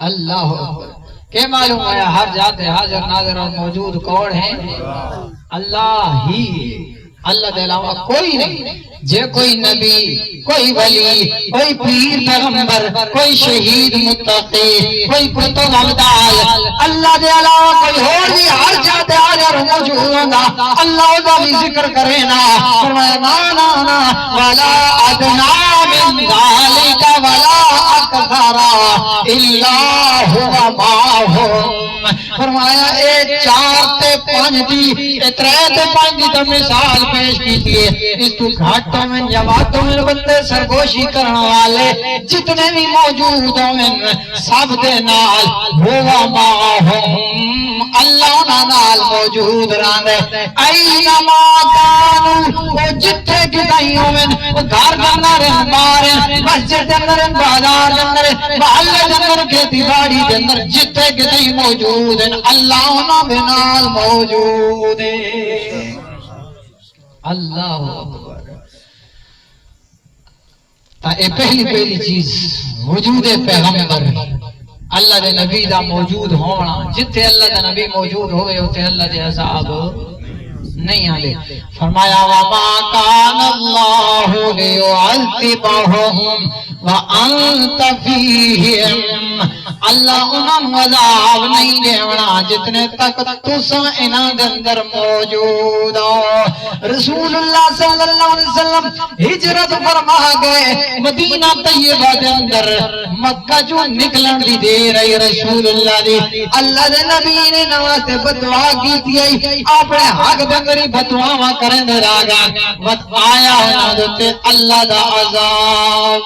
اللہ اکبر. کہ معلوم ہے ہر ذات حاضر ناظر اور موجود کون ہے؟ اللہ ہی. اللہ کے علاوہ کوئی نہیں. جے کوئی نبی، کوئی ولی، کوئی پیر پیغمبر، کوئی شہید متقی، کوئی کتب ابدال، اللہ کے علاوہ کوئی اور بھی ہر ذات حاضر موجود ہوگا. اللہ کا بھی ذکر کرے نا. فرمایا نا ولا ادنا من ذلك ولا اکثر الا هو معهم. فرمایا اے چار تے پانچ دی، اے ترے تے پانچ دی تو مثال پیش کی ہے. اس تو گھاٹوں میں جواتوں میں بندے سرگوشی کرنے والے جتنے بھی موجود ہیں سب دے نال ہوا معہم. اللہ نال موجود رہنے. اینما کانو وہ جتھے کتائی ہوئے وہ گھر اندر مارے، مسجد اندر، بازار اندر، محلے اندر، کھیتی باڑی اندر جتھے کتائی موجود ہیں اللہ نال موجود ہے. اللہ اکبر. اے پہلی چیز وجود پیغمبر، اللہ دے نبی دا موجود ہونا. جتھے اللہ دا نبی موجود ہوئے اتھے اللہ دے عذاب نہیں آلے. فرمایا وما کان اللہ لیعذبہم وانت فیہم. اللہ انہوں عذاب نہیں دیونا جتنے تک تساں انہاں دے اندر موجود ہو. رسول اللہ صلی اللہ علیہ وسلم ہجرت فرما گئے مدینہ طیبہ دے اندر. مکہ جو نکلن دی دیر آئی رسول اللہ دی اللہ دے نبی نے نواستے بدعا کی تھی اپنے حق دنگری بدعا کریں دے راگا آیا ہونا دیتے اللہ دا عذاب.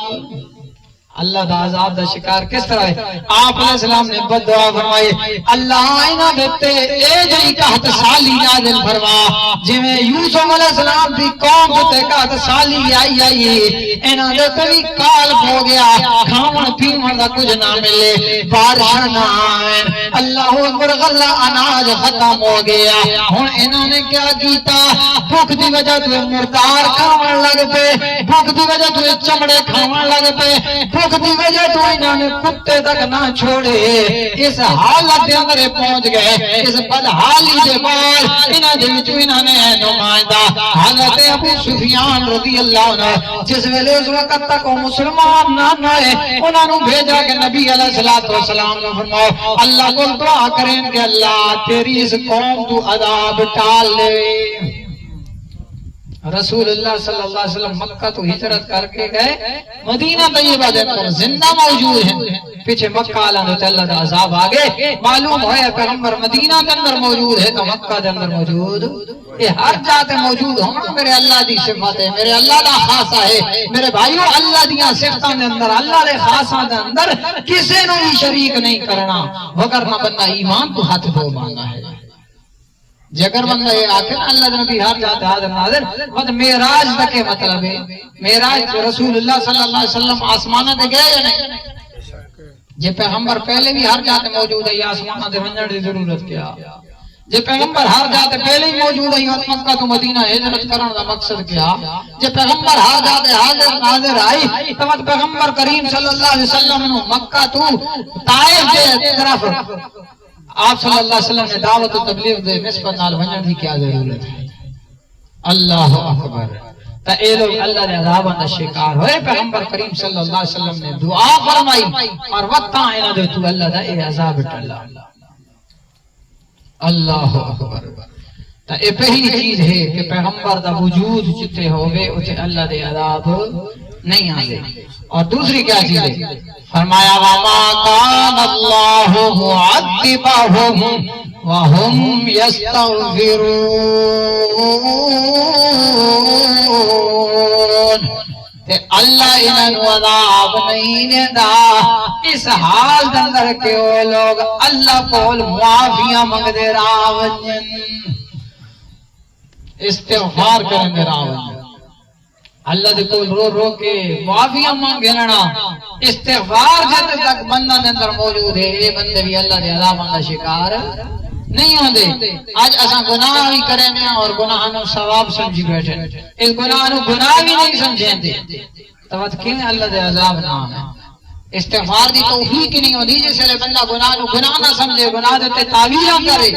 اللہ دا عذاب دا شکار کس طرح ہے؟ آپ علیہ السلام نے بدعا فرمائی اللہ آئینہ دیتے اے جئی کہت سالی نازل فرما جی میں یوسف علیہ السلام دی قوم دیتے کہت سالی آئی انہ دیتے بھی کال ہو گیا کھاون پیون دا کچھ نہ ملے بارش نہ آئین اللہ اکبر غلہ اناج ختم ہو گیا. ہن انہوں نے کیا کیتا بھوک دی وجہ تو مردار کھاون لگ پے، بھوک دی وجہ تو چمڑے کھاون لگ پے، بھوک دی وجہ تو انہوں نے کتے تک نہ چھوڑے. اس حالت دے اندر پہنچ گئے. اس بدحالی دے بعد انہوں دے وچ انہوں نے نمائندہ حضرت ابو سفیان رضی اللہ عنہ جس ویلے اس وقت تک وہ مسلمان نہ ہے انہوں نے بھیجا کہ نبی علیہ السلام نے فرماؤ اللہ کو دعا کریں کہ اللہ تیری اس قوم تو عذاب ٹال لے. رسول اللہ صلی اللہ علیہ وسلم مکہ تو ہجرت کر کے گئے مدینہ طیبہ دے اندر زندہ موجود ہیں. پیچھے مکہ آلہ تو اللہ دا عذاب آگے معلوم ہویا پیغمبر مدینہ کے اندر موجود ہے تو مکہ دے اندر موجود. یہ ہر جاتے موجود ہونا میرے اللہ دی صفت ہے، میرے اللہ دا خاصہ ہے. میرے بھائیو اللہ دیاں صفتاں دے اندر اللہ دے خاصاں دے اندر کسی نو بھی شریک نہیں کرنا وگرنہ بندہ ایمان تو ہاتھ دھو مانگا ہے. جگر بندہ یہ آخر اللہ نبی ہر جاتے حاضر ناظر مطلب معراج تک کے مطلب ہے. معراج رسول اللہ صلی اللہ علیہ وسلم آسمانہ دے گئے یا نہیں؟ جے پیغمبر پہلے بھی ہر جاتے موجود ہے یا آسمان دے ونجن دی ضرورت کیا جے پیغمبر ہر جاتے پہلے ہی موجود ہے یا مکہ تو مدینہ ہجرت کرن دا مقصد کیا جے پیغمبر ہر جاتے حاضر ناظر آئی تو پیغمبر کریم صلی اللہ علیہ وسلم نے مکہ تو طائف دے طرف آپ صلی اللہ علیہ وسلم نے دعوت و تبلیغ دے نسبت نال ونجن دی کیا ضرورت ہے اللہ اکبر تا اے لوگ اللہ دے عذاب دا شکار ہوئے پیغمبر کریم صلی اللہ علیہ وسلم نے دعا فرمائی اور وقت آئینہ دے تو اللہ دا اے عذاب ٹلا اللہ اکبر تا اے پہلی چیز ہے کہ پیغمبر دا وجود جتے ہوئے اسے اللہ دے عذاب نہیں آئے اور دوسری کیا چیز ہے فرمایا وَمَا كَانَ اللَّهُ مُعَذِّبَهُمْ وَهُمْ يَسْتَغْفِرُونَ تے اللہ انہوں عذاب نہیں دینا اس حال دندر کے وہ لوگ اللہ کول معافیاں منگ دے راوجن استغفار کریں دے راوجن اللہ دے کول رو رو کے معافیاں مانگے لنا استغفار جتے تک بندہ دے اندر موجود ہے یہ بندے بھی اللہ دے عذاب دا شکار نہیں ہوندے آج اساں گناہ بھی کریں ہیں اور گناہ نو ثواب سمجھی بیٹھے اس گناہ نو گناہ بھی نہیں سمجھیں دے تو کیوں اللہ دے عذاب نہ آنا استغفار دی توفیق نہیں ہوندی جس لئے بندہ گناہ نو گناہ نہ سمجھے گناہ دے تعویلہ کرے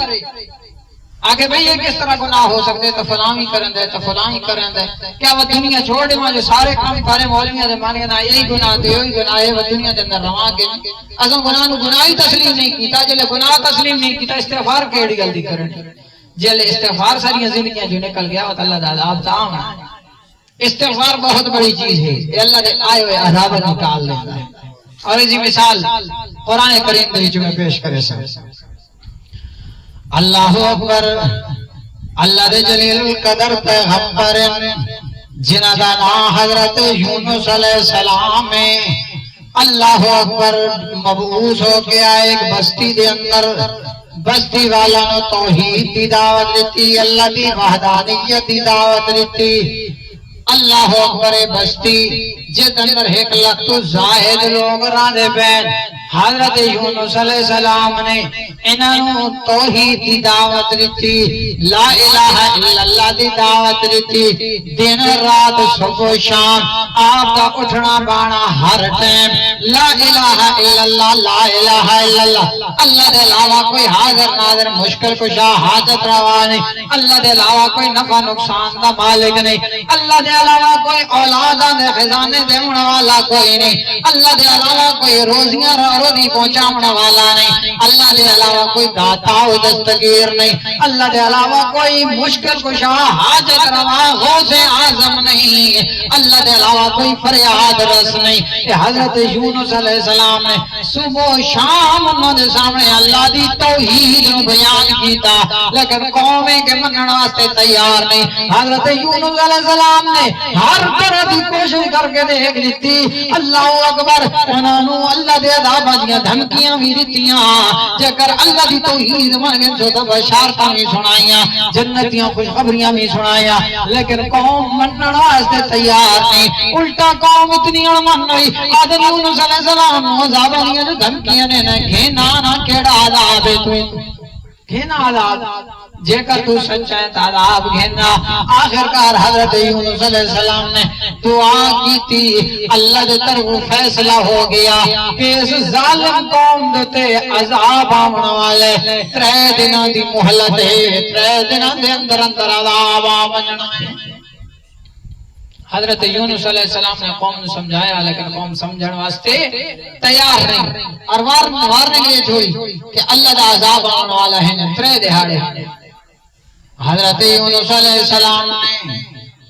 آگے بھئی یہ کس طرح گناہ ہو سکتے تو فلاں ہی کرن دے تو فلاں ہی کرن دے کیا وہ دنیا چھوڑ دے جو سارے کام کرے مولویاں دے مانے نہ یہی گناہ دے یہی گناہ ہے وہ دنیا دے اندر رواں کے اساں گناہ نو گناہ ہی تسلیم نہیں کیتا جلے گناہ تسلیم نہیں کیتا استغفار کیڑی غلطی کرن جلے استغفار ساری زندگیاں جو نکل گیا وہ اللہ دا عذاب تام ہے استغفار بہت بڑی چیز ہے یہ اللہ دے آئے ہوئے عذاب نکال دیتا ہے اور اسی مثال قرآن کریم دے میں پیش کرے سب اللہ اکبر اللہ دے جلیل القدر پیغمبر جنہ دا نام حضرت یونس علیہ السلام میں اللہ اکبر مبعوث ہو گیا ایک بستی دے اندر بستی والا نو توحید دی دعوت دیتی اللہ دی وحدانیت دی دعوت دیتی اللہ اکبر بستی جد اندر ایک لکھ زاہد لوگ راندے بین حضرت یونس علیہ السلام نے انہوں توحید دی دعوت دیتی لا الہ الا اللہ دی دعوت دیتی دن رات صبح شام آپ کا اٹھنا بانا ہر ٹائم لا الہ الا اللہ لا الہ الا اللہ اللہ دے علاوہ کوئی حاضر ناظر مشکل کشا حاجت روا نہیں اللہ دے علاوہ کوئی نفع نقصان دا مالک نہیں اللہ دے علاوہ کوئی اولادہ دے خزانے دے والا کوئی نہیں اللہ دے علاوہ کوئی روزیاں روزی پہنچانے والا نہیں اللہ دے علاوہ کوئی داتا و دستگیر نہیں اللہ دے علاوہ کوئی مشکل کشا حاجت روا غوث اعظم نہیں اللہ دے علاوہ کوئی فریاد رس نہیں کہ حضرت یونس علیہ السلام نے صبح و شام انہوں نے سامنے اللہ دی توحید نو بیان کیتا لیکن قومیں کے منن واسطے تیار نہیں حضرت یونس علیہ السلام نے ہر طرح کی کوشش کر کے دیکھ لیتی اللہ اکبر انہوں اللہ دے عذاب دیاں دھمکیاں بھی دیتیاں جکر اللہ دی توحید مانگے جو تو بشارتاں بھی سنائیاں جنتیاں خوشخبریاں بھی سنائیاں لیکن قوم منن واسطے تیار نہیں الٹا قوم اتنی اڑمن ہوئی حضرت یونس علیہ السلام عذاب دیاں جو دھمکیاں نے گھینا نہ کیڑا عذاب ہے تو گھینا عذاب جے کر تو سچا ہے تعذاب گھینا آخرکار حضرت یونس علیہ السلام نے دعا کی تھی اللہ دے طرف فیصلہ ہو گیا کہ اس ظالم قوم دیتے عذاب آمنا والے 3 دنوں دی مہلت ہے 3 دنوں دے اندر اندر عذاب آمنا ہے حضرت یونس علیہ السلام نے قوم نے سمجھایا لیکن قوم سمجھن واسطے تیار نہیں اور وارنے کے لیے چھوڑی کہ اللہ دا عذاب آنے والا ہے 3 دہاڑے حضرت یونس علیہ السلام نے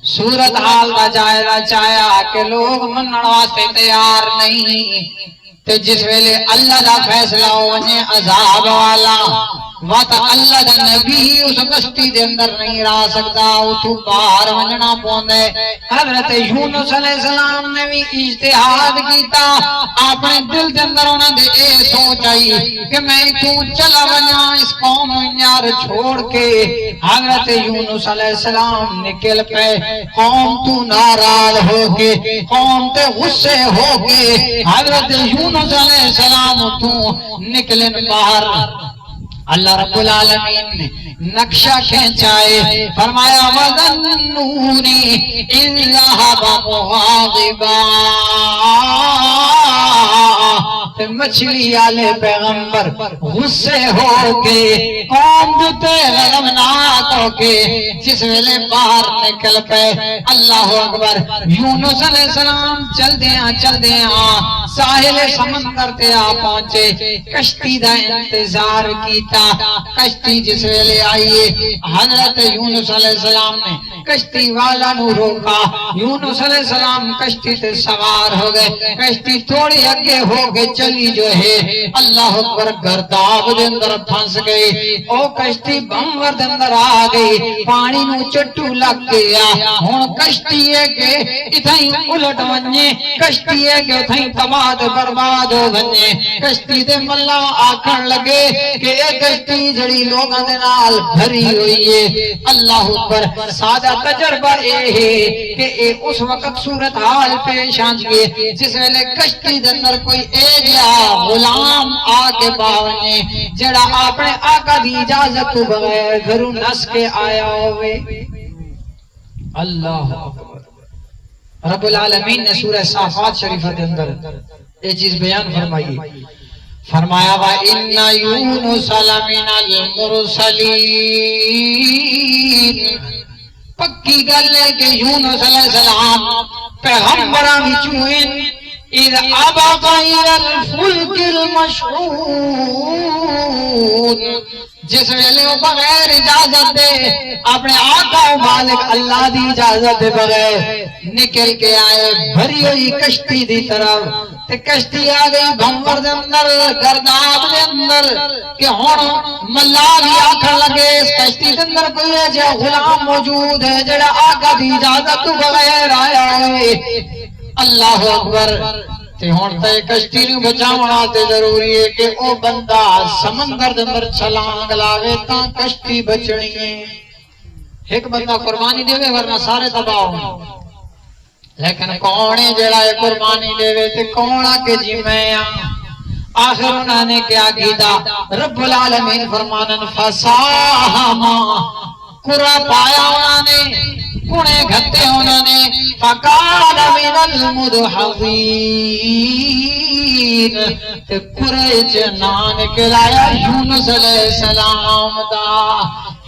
صورتحال کا جائزہ چاہیا کہ لوگ منن واسطے تیار نہیں تے جس ویلے اللہ دا فیصلہ ہونے عذاب والا وقت اللہ دا نبی اس بستی دے اندر نہیں رہ سکتا اتو باہر ونجنا پوندے حضرت یونس علیہ السلام نے بھی اجتہاد کیتا اپنے دل دے اندر انہوں نے اے سوچ آئی کہ میں تو چلا ونیا اس قوم انیار چھوڑ کے حضرت یونس علیہ السلام نکل پہ قوم تو ناراض ہو کے قوم تے غصے ہو کے حضرت یونس یونس علیہ السلام تو نکلن باہر اللہ رب العالمین نے نقشہ کھینچائے فرمایا وَظَنُّونِي إِذْ ذَهَبَ مُغَاضِبًا مچھلی والے پیغمبر غصے ہو کے قوم تے غضبناک ہو کے جس ویلے باہر نکل پے اللہ اکبر یونس علیہ السلام چل دیاں ساحل سمندر تے آ پہنچے کشتی دا انتظار کیتا کشتی جس ویلے آئیے حضرت یونس علیہ السلام نے کشتی والا نو روکا یونس علیہ السلام کشتی تے سوار ہو گئے کشتی تھوڑی اگے ہو گئے چلی جو ہے اللہ اکبر گرداب دے اندر پھنس گئی او کشتی بمور دے اندر آ گئی پانی نو چٹو لگ گیا ہن کشتی ہے کہ اتھائیں الٹ ونجے کشتی ہے کہ اتھائیں تباہ برباد ہو ونجے کشتی دے ملا آکھن لگے کہ اے کشتی جڑی لوگاں دے نال بھری ہوئی ہے اللہ اکبر سادہ تجربہ اے ہے کہ اے اس وقت صورتحال پیش آندی جس ویلے کشتی دے اندر کوئی ایجا غلام آکے باونے جڑا اپنے آقا دی اجازت تو بغیر گھروں نس کے آیا ہوئے اللہ اکبر رب العالمین نے سورہ صافات شریفہ دے اندر یہ چیز بیان فرمائی فرمایا وَإِنَّ يُونُسَ لَمِنَ الْمُرْسَلِينَ پکی گل ہے کہ یونس علیہ السلام پیغمبراں وچوں ہیں اذ ابق الى الفلك المشحون جس ویلے وہ بغیر اجازت دے اپنے آقا و مالک اللہ دی اجازت دے بغیر نکل کے آئے بھری ہوئی کشتی دی طرف تے کشتی آ گئی بھنور دے اندر گرداب دے اندر کہ ہن ملا بھی آکھن لگے اس کشتی دے اندر کوئی ہے جو غلام موجود ہے جڑا آقا دی اجازت تو بغیر آیا ہے اللہ اکبر تے ہن تے کشتی نو بچاونا تے ضروری ہے کہ او بندہ سمندر دے اندر چھلانگ لاوے تاں کشتی بچنی ہے ایک بندہ قربانی دے ورنہ سارے تباہ ہوں لیکن کون ہے جڑا ہے قربانی دے تے کون آ کے جی میں آخر انہوں نے کیا کیتا رب العالمین فرمانن فساہما قرآ پایا انہوں نے کنے گھتے انہوں نے فقال من المدحضین قرے جنان کلایا یونس علیہ السلام دا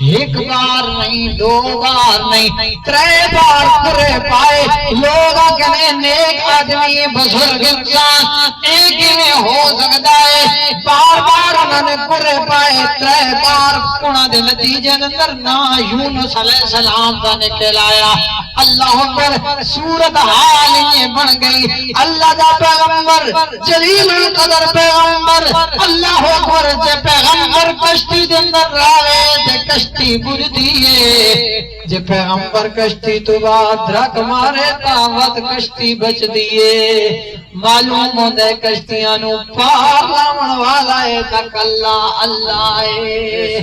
ایک بار نہیں دو بار نہیں ترے بار قرے پائے لوگوں کے نیک آدمی بزرگ انسان ایک میں ہو سکتا ہے بار بار انہوں نے قرے پائے ترے بار کنا دے نتیجے اندر نہ یونس علیہ السلام دا نکلایا اللہ اکبر صورت حال یہ بن گئی اللہ دا پیغمبر جلیل القدر پیغمبر اللہ اکبر جے پیغمبر کشتی دے اندر راوے تے کشتی بجھ دیئے جے پیغمبر کشتی تو بعد رکھ مارے تاوت کشتی بچ دیئے معلوم ہوندے کشتیاں نو پار لاون والا ہے تک اللہ ہے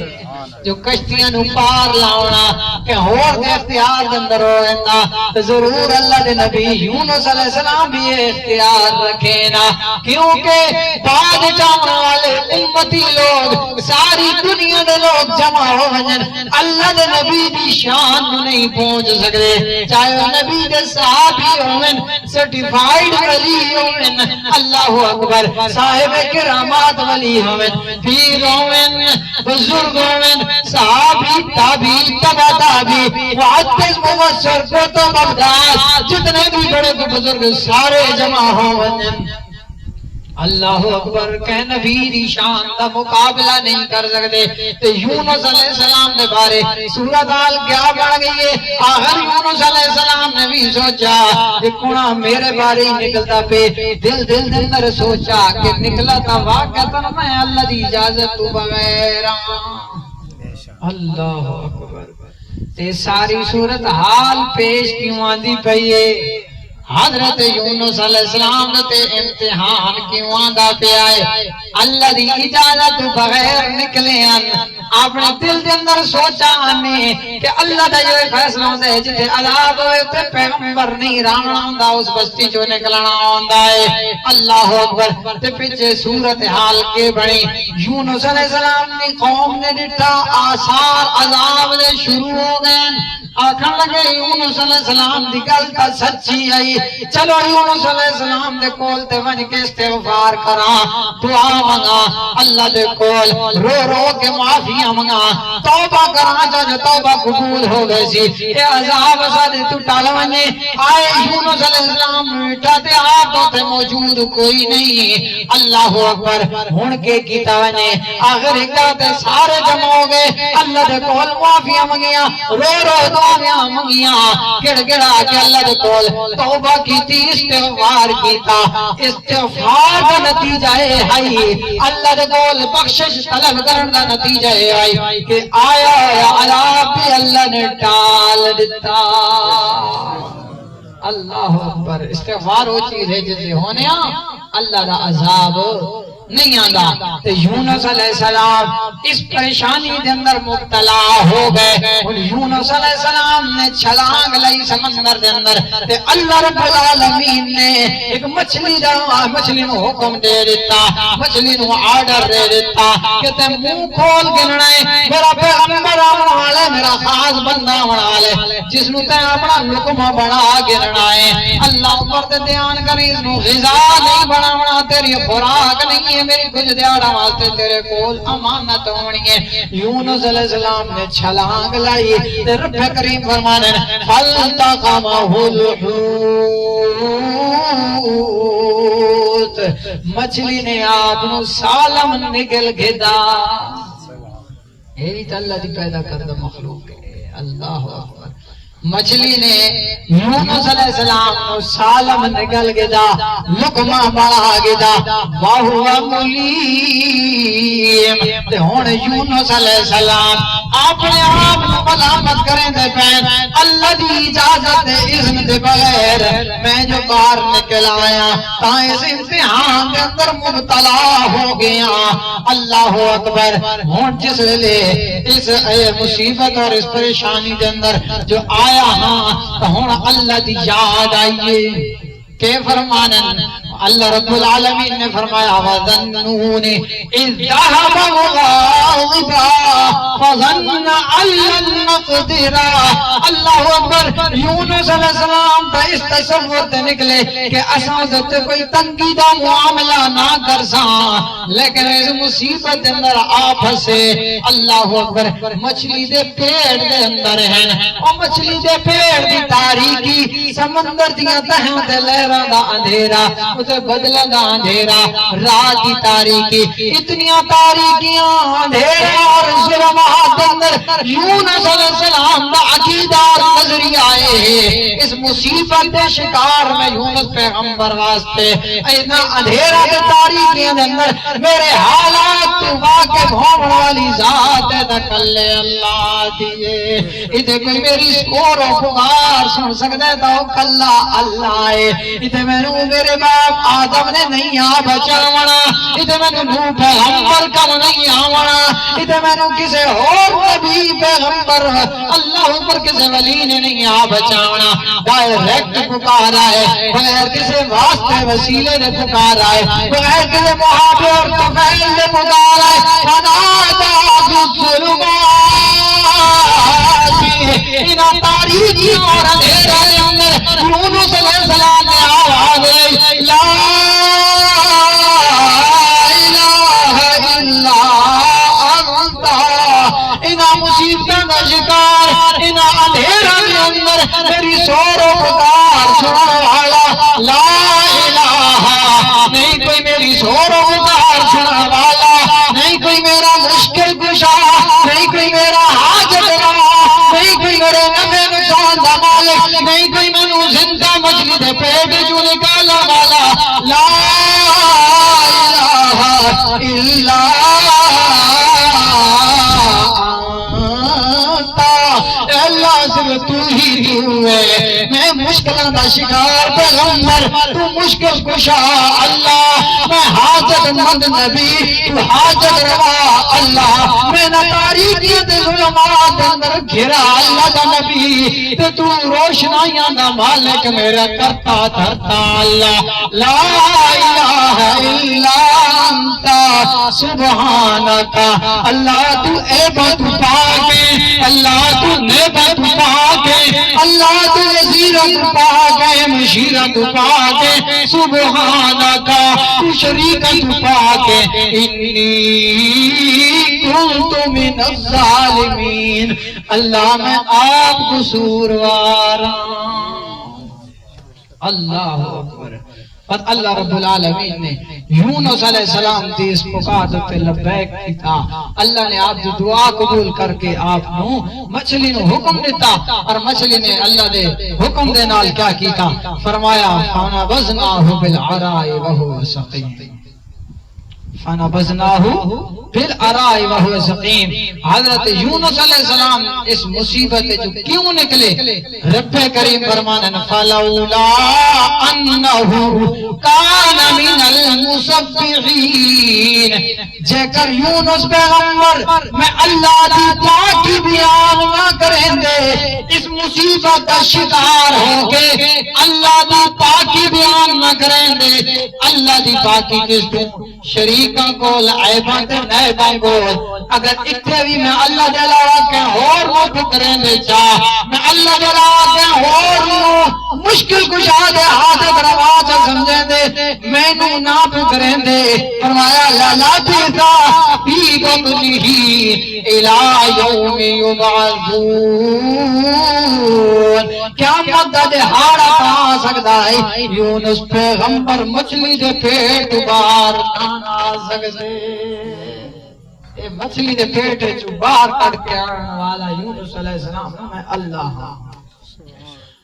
جو کشتیاں نو پار لاونا کہ ہور دے اختیار دے اندر ہوئندا تو ضرور اللہ دے نبی یونس علیہ السلام بھی اختیار رکھے نا کیونکہ بعد جانے والے امتی لوگ ساری دنیا دے لوگ جمع ہو ونجن اللہ دے نبی دی شان نہیں پہنچ سکتے چاہے وہ نبی دے صحابی ہوئن سرٹیفائیڈ ولی ہوئن اللہ اکبر صاحب کرامات ولی ہوئن پیر ہوئن بزرگ ہوئن صحابی تابی تبا تابی وعدس مبصر کوتو بغداد جتنے بھی بڑے بزرگ سارے جمع ہوئن اللہ اکبر کہ نبی دی شان دا مقابلہ نہیں کر سکتے تو یونس علیہ السلام دے بارے سورت آل کیا بڑھ گئی ہے آخر یونس علیہ السلام نے بھی سوچا کہ کنا میرے بارے ہی نکلتا پہ دل اندر سوچا کہ نکلا تھا واقعتا میں اللہ دی اجازت تو بغیر اللہ اکبر تے ساری صورت حال پیش کیوں آندی پئیے حضرت یونس علیہ السلام تے امتحان کیوں آندا پہ آئے اللہ دی اجازت بغیر نکلے اپنے دل دے اندر سوچا نے کہ اللہ دا جو فیصلہ ہوندا ہے جتے عذاب ہوئے تے پیغمبر نہیں رانا ہوندا اس بستی چوں نکلنا ہوندا ہے اللہ اکبر تے پیچھے صورتحال کے بنی یونس علیہ السلام نے قوم نے ڈٹا آثار عذاب دے شروع ہو گئے آکھن لگے یونس علیہ السلام دی گل تا سچی آئی چلو یونس علیہ السلام دے کول تے ون کے استغفار کراں دعا منگا اللہ دے کول رو رو کے معافی منگا توبہ کراں جو توبہ قبول ہو گئی سی اے عذاب ساڈے تو ٹال ونے آئے یونس علیہ السلام مٹا تے آپ تے موجود کوئی نہیں اللہ اکبر ہن کے کیتا ونے آخر ایک تے سارے جمع ہو گئے اللہ دے کول معافی منگیاں رو رو دعائیاں منگیاں گڑ گڑا کے اللہ دے کول توبہ کیتی استغفار کیتا استغفار دا نتیجہ ہے اللہ دے کول بخشش طلب کرن دا نتیجہ ہے کہ آیا عذاب بھی اللہ نے ٹال دیتا اللہ اکبر استغفار وہ چیز ہے جسے ہونے اللہ دا عذاب نہیں آندا تے یونس علیہ السلام اس پریشانی دے اندر مبتلا ہو گئے اور یونس علیہ السلام نے چھلانگ لئی سمندر دے اندر تے اللہ رب العالمین نے ایک مچھلی نو حکم دے دیتا مچھلی نو آرڈر دے دیتا کہ تے منہ کھول کے لڑائے میرا پیغمبر آنے والے میرا خاص بندہ آنے والے جس نو تے اپنا لقمہ بنا کے لڑائے اللہ اوپر تے دھیان کریں اس نو غذا نہیں بناونا تیری خوراک نہیں ہے میری کچھ دیاڑا واسطے تیرے کول امانت ہونی ہے یونس علیہ السلام نے چھلانگ لائی تے رب کریم فرمانے فالتقمہ الحوت مچھلی نے آپ نو سالم نکل گدا یہی تو اللہ دی پیدا کردہ مخلوق ہے اللہ اکبر مچھلی نے یونس علیہ السلام نو سالم نکل گدا لقمہ بڑھا گدا وَهُوَ مُلِيمٌ تے ہن یونس علیہ السلام اپنے آپ کو ملامت کریں دے پین اللہ دی اجازت دے اذن دے بغیر میں جو باہر نکل آیا تاں اس امتحان دے اندر مبتلا ہو گیا اللہ اکبر ہن جس لے اس مصیبت اور اس پریشانی دے اندر جو آیا ہاں تو ہن اللہ دی یاد آئیے کہ فرمانا اللہ رب العالمین نے فرمایا وَظَنُّونِ اِذْ ذَهَبَ مُغَاضِبًا فَظَنَّ أَن لَّن نَّقْدِرَ اللہ اکبر یونس علیہ السلام تا اس تصور تے نکلے کہ اساں تے کوئی تنگی دا معاملہ نہ کرساں لیکن اس مصیبت دے اندر آ پھسے اللہ اکبر مچھلی دے پیڑ دے اندر ہیں اور مچھلی دے پیڑ دی تاریکی سمندر دیاں تہاں تے لہراں دا اندھیرا بدلا دا اندھیرا رات کی تاریکی اتنیاں تاریکیاں اندھیرا اور ظلمات اندر یونس علیہ السلام دا عقیدہ اور نظریہ آئے اس مصیبت دے شکار میں یونس پیغمبر واسطے اینا اندھیرا دے تاریکیاں اندر میرے حالات تو واقف ہونے والی ذات دکل اللہ دیئے ادھے کوئی میری سکور و پکار سن سکتے تو کلا اللہ آئے ادھے میں نو میرے باپ آدم نے نہیں بچاونا ادھے میں نو پیغمبر کم نہیں آونا ادھے میں نو کسے اور نبی پیغمبر اللہ پر کسے ولی نے نہیں بچاونا ڈائریکٹ پکارا ہے بغیر کسے واسطے وسیلے نے پکارا ہے بغیر کسے محابے اور تفیل نے پکارا ہے فنادا بالظلمات انہا تاریخی اور اندھیرہ اندر یونس علیہ السلام نے آواز لا الہ الا انت انہا مصیبتوں کا شکار انہا اندھیرہ کے اندر میری سور و پکار سنا والا لا الہ نہیں کوئی میری سور و پکار سنا والا نہیں کوئی میرا مشکل کشا نہیں کوئی میرا حاجت روا نہیں کوئی میرے نفع نقصان دا مالک نہیں کوئی منو زندہ مچھلی دے پیٹ جو نکالا والا لا الہ الا اللہ صرف تو ہی ہے میں مشکلوں دا شکار پیغمبر تو مشکل کشا اللہ میں حاجت مند نبی تو حاجت روا اللہ میں نہ تاریکیت ظلمات اندر گھرا اللہ دا نبی تو روشنائیاں دا مالک میرا کرتا دھرتا اللہ لا الہ الا انت سبحانک اللہ تو عبادت پاکے اللہ تو نعمت پاکے اللہ تو عزیرت پاکے مشیرت پاکے سبحانک تو شریکت پاکے انی کنت من الظالمین اللہ میں آپ قصوروار اللہ اکبر پر اللہ رب العالمین نے یونس علیہ السلام تھی اس پکار تے لبیک کیتا اللہ نے آپ جو دعا قبول کر کے آپ نو مچھلی نو حکم دیتا اور مچھلی نے اللہ دے حکم دے نال کیا کیتا فرمایا فنبذناہ بالعراء وہو سقیم فنبذناہ بالعراء وہو سقیم حضرت یونس علیہ السلام اس مصیبت جو کیوں نکلے رب کریم فرمانے فلولا انہ کان من المسبحین جے کر یونس پیغمبر میں اللہ دی پاکی بیان نہ کریں دے اس مصیبت کا شکار ہو کے اللہ دی پاکی بیان نہ کریں دے اللہ دی پاکی کس دوں شریکاں کو عیباں تے نائباں کو اگر اتنے بھی میں اللہ دے علاوہ کے اور مت کریں دے چاہ میں اللہ دے علاوہ کے اور مشکل کشا دے حاجت روا سے سمجھیں دے میں نو نہ کریں دے فرمایا لا تیتا فی بطنہی الى یوم یبعثون کیا مدد ہارا پا سکتا ہے یونس پیغمبر مچھلی دے پیٹ بار کھانا سکتے مچھلی دے پیٹ چو باہر کٹ کے آنے والا یونس علیہ السلام میں اللہ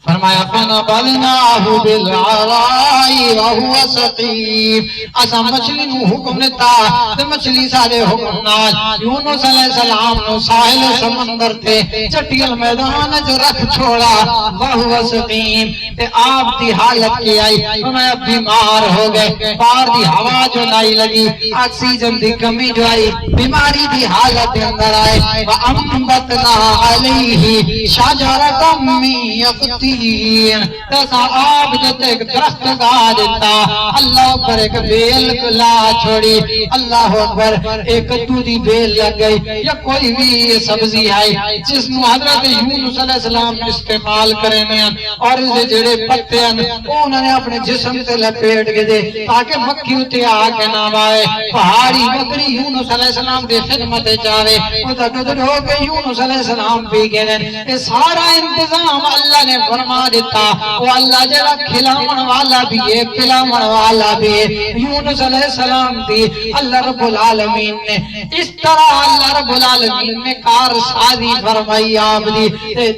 فرمایا فنبذناہ بالعراء وہو سقیم اسا مچھلی نو حکم دیتا تے مچھلی سارے حکم نال یونس علیہ السلام نو ساحل سمندر تے چٹیل میدان جو رکھ چھوڑا وہو سقیم تے آپ دی حالت کی آئی فرمایا بیمار ہو گئے باہر دی ہوا جو نائی لگی آکسیجن دی کمی جو آئی بیماری دی حالت اندر آئے وَأَنبَتْنَا عَلَيْهِ شَجَرَةً مِّن يَقْطِينَ تیسا آپ جت ایک درخت گا دیتا اللہ پر ایک بیل لا چھوڑی اللہ اکبر ایک دودھی بیل لگ گئی یا کوئی بھی سبزی آئی جس میں حضرت یونس علیہ السلام استعمال کرنے اور اسے جڑے پتے انہوں نے اپنے جسم سے لپیٹ کے دے تاکہ مکھی اتے آکے نہ آئے پہاڑی بکری یونس علیہ السلام کی خدمت چاہے ادھر ہو کے یونس علیہ السلام پی گئے یہ سارا انتظام اللہ نے فرما دیتا وہ اللہ جڑا کھلاون والا بھی ہے پلاون والا بھی ہے یونس علیہ السلام تھی اللہ رب العالمین نے اس طرح اللہ رب العالمین نے کار سازی فرمائی آپ دی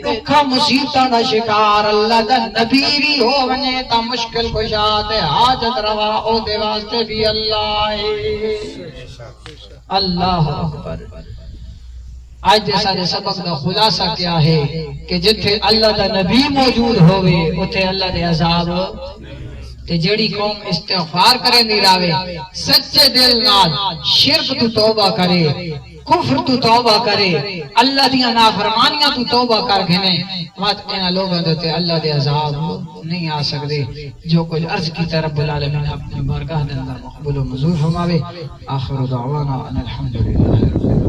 دکھا مصیبتاں دا شکار اللہ دا نبی بھی ہو بنے تا مشکل کشا تے حاجت روا او دے واسطے بھی اللہ ہے اللہ اکبر آج جیسا دے سبق دا خلاصہ کیا ہے کہ جتھے اللہ دا نبی موجود ہوئے اتھے اللہ دے عذاب تے جڑی قوم استغفار کرے نیراوے سچے دل نال شرک تو توبہ کرے کفر تو توبہ کرے اللہ دیاں نافرمانیاں تو توبہ کر گھنے وقت انہا لوگوں دیتے اللہ دے عذاب نہیں آ سکتے جو کچھ عرض کی رب العالمین اپنی بارگاہ دے اندر مقبول و منظور فرماوے آخر دعوانا ان الحمدللہ رب العالمین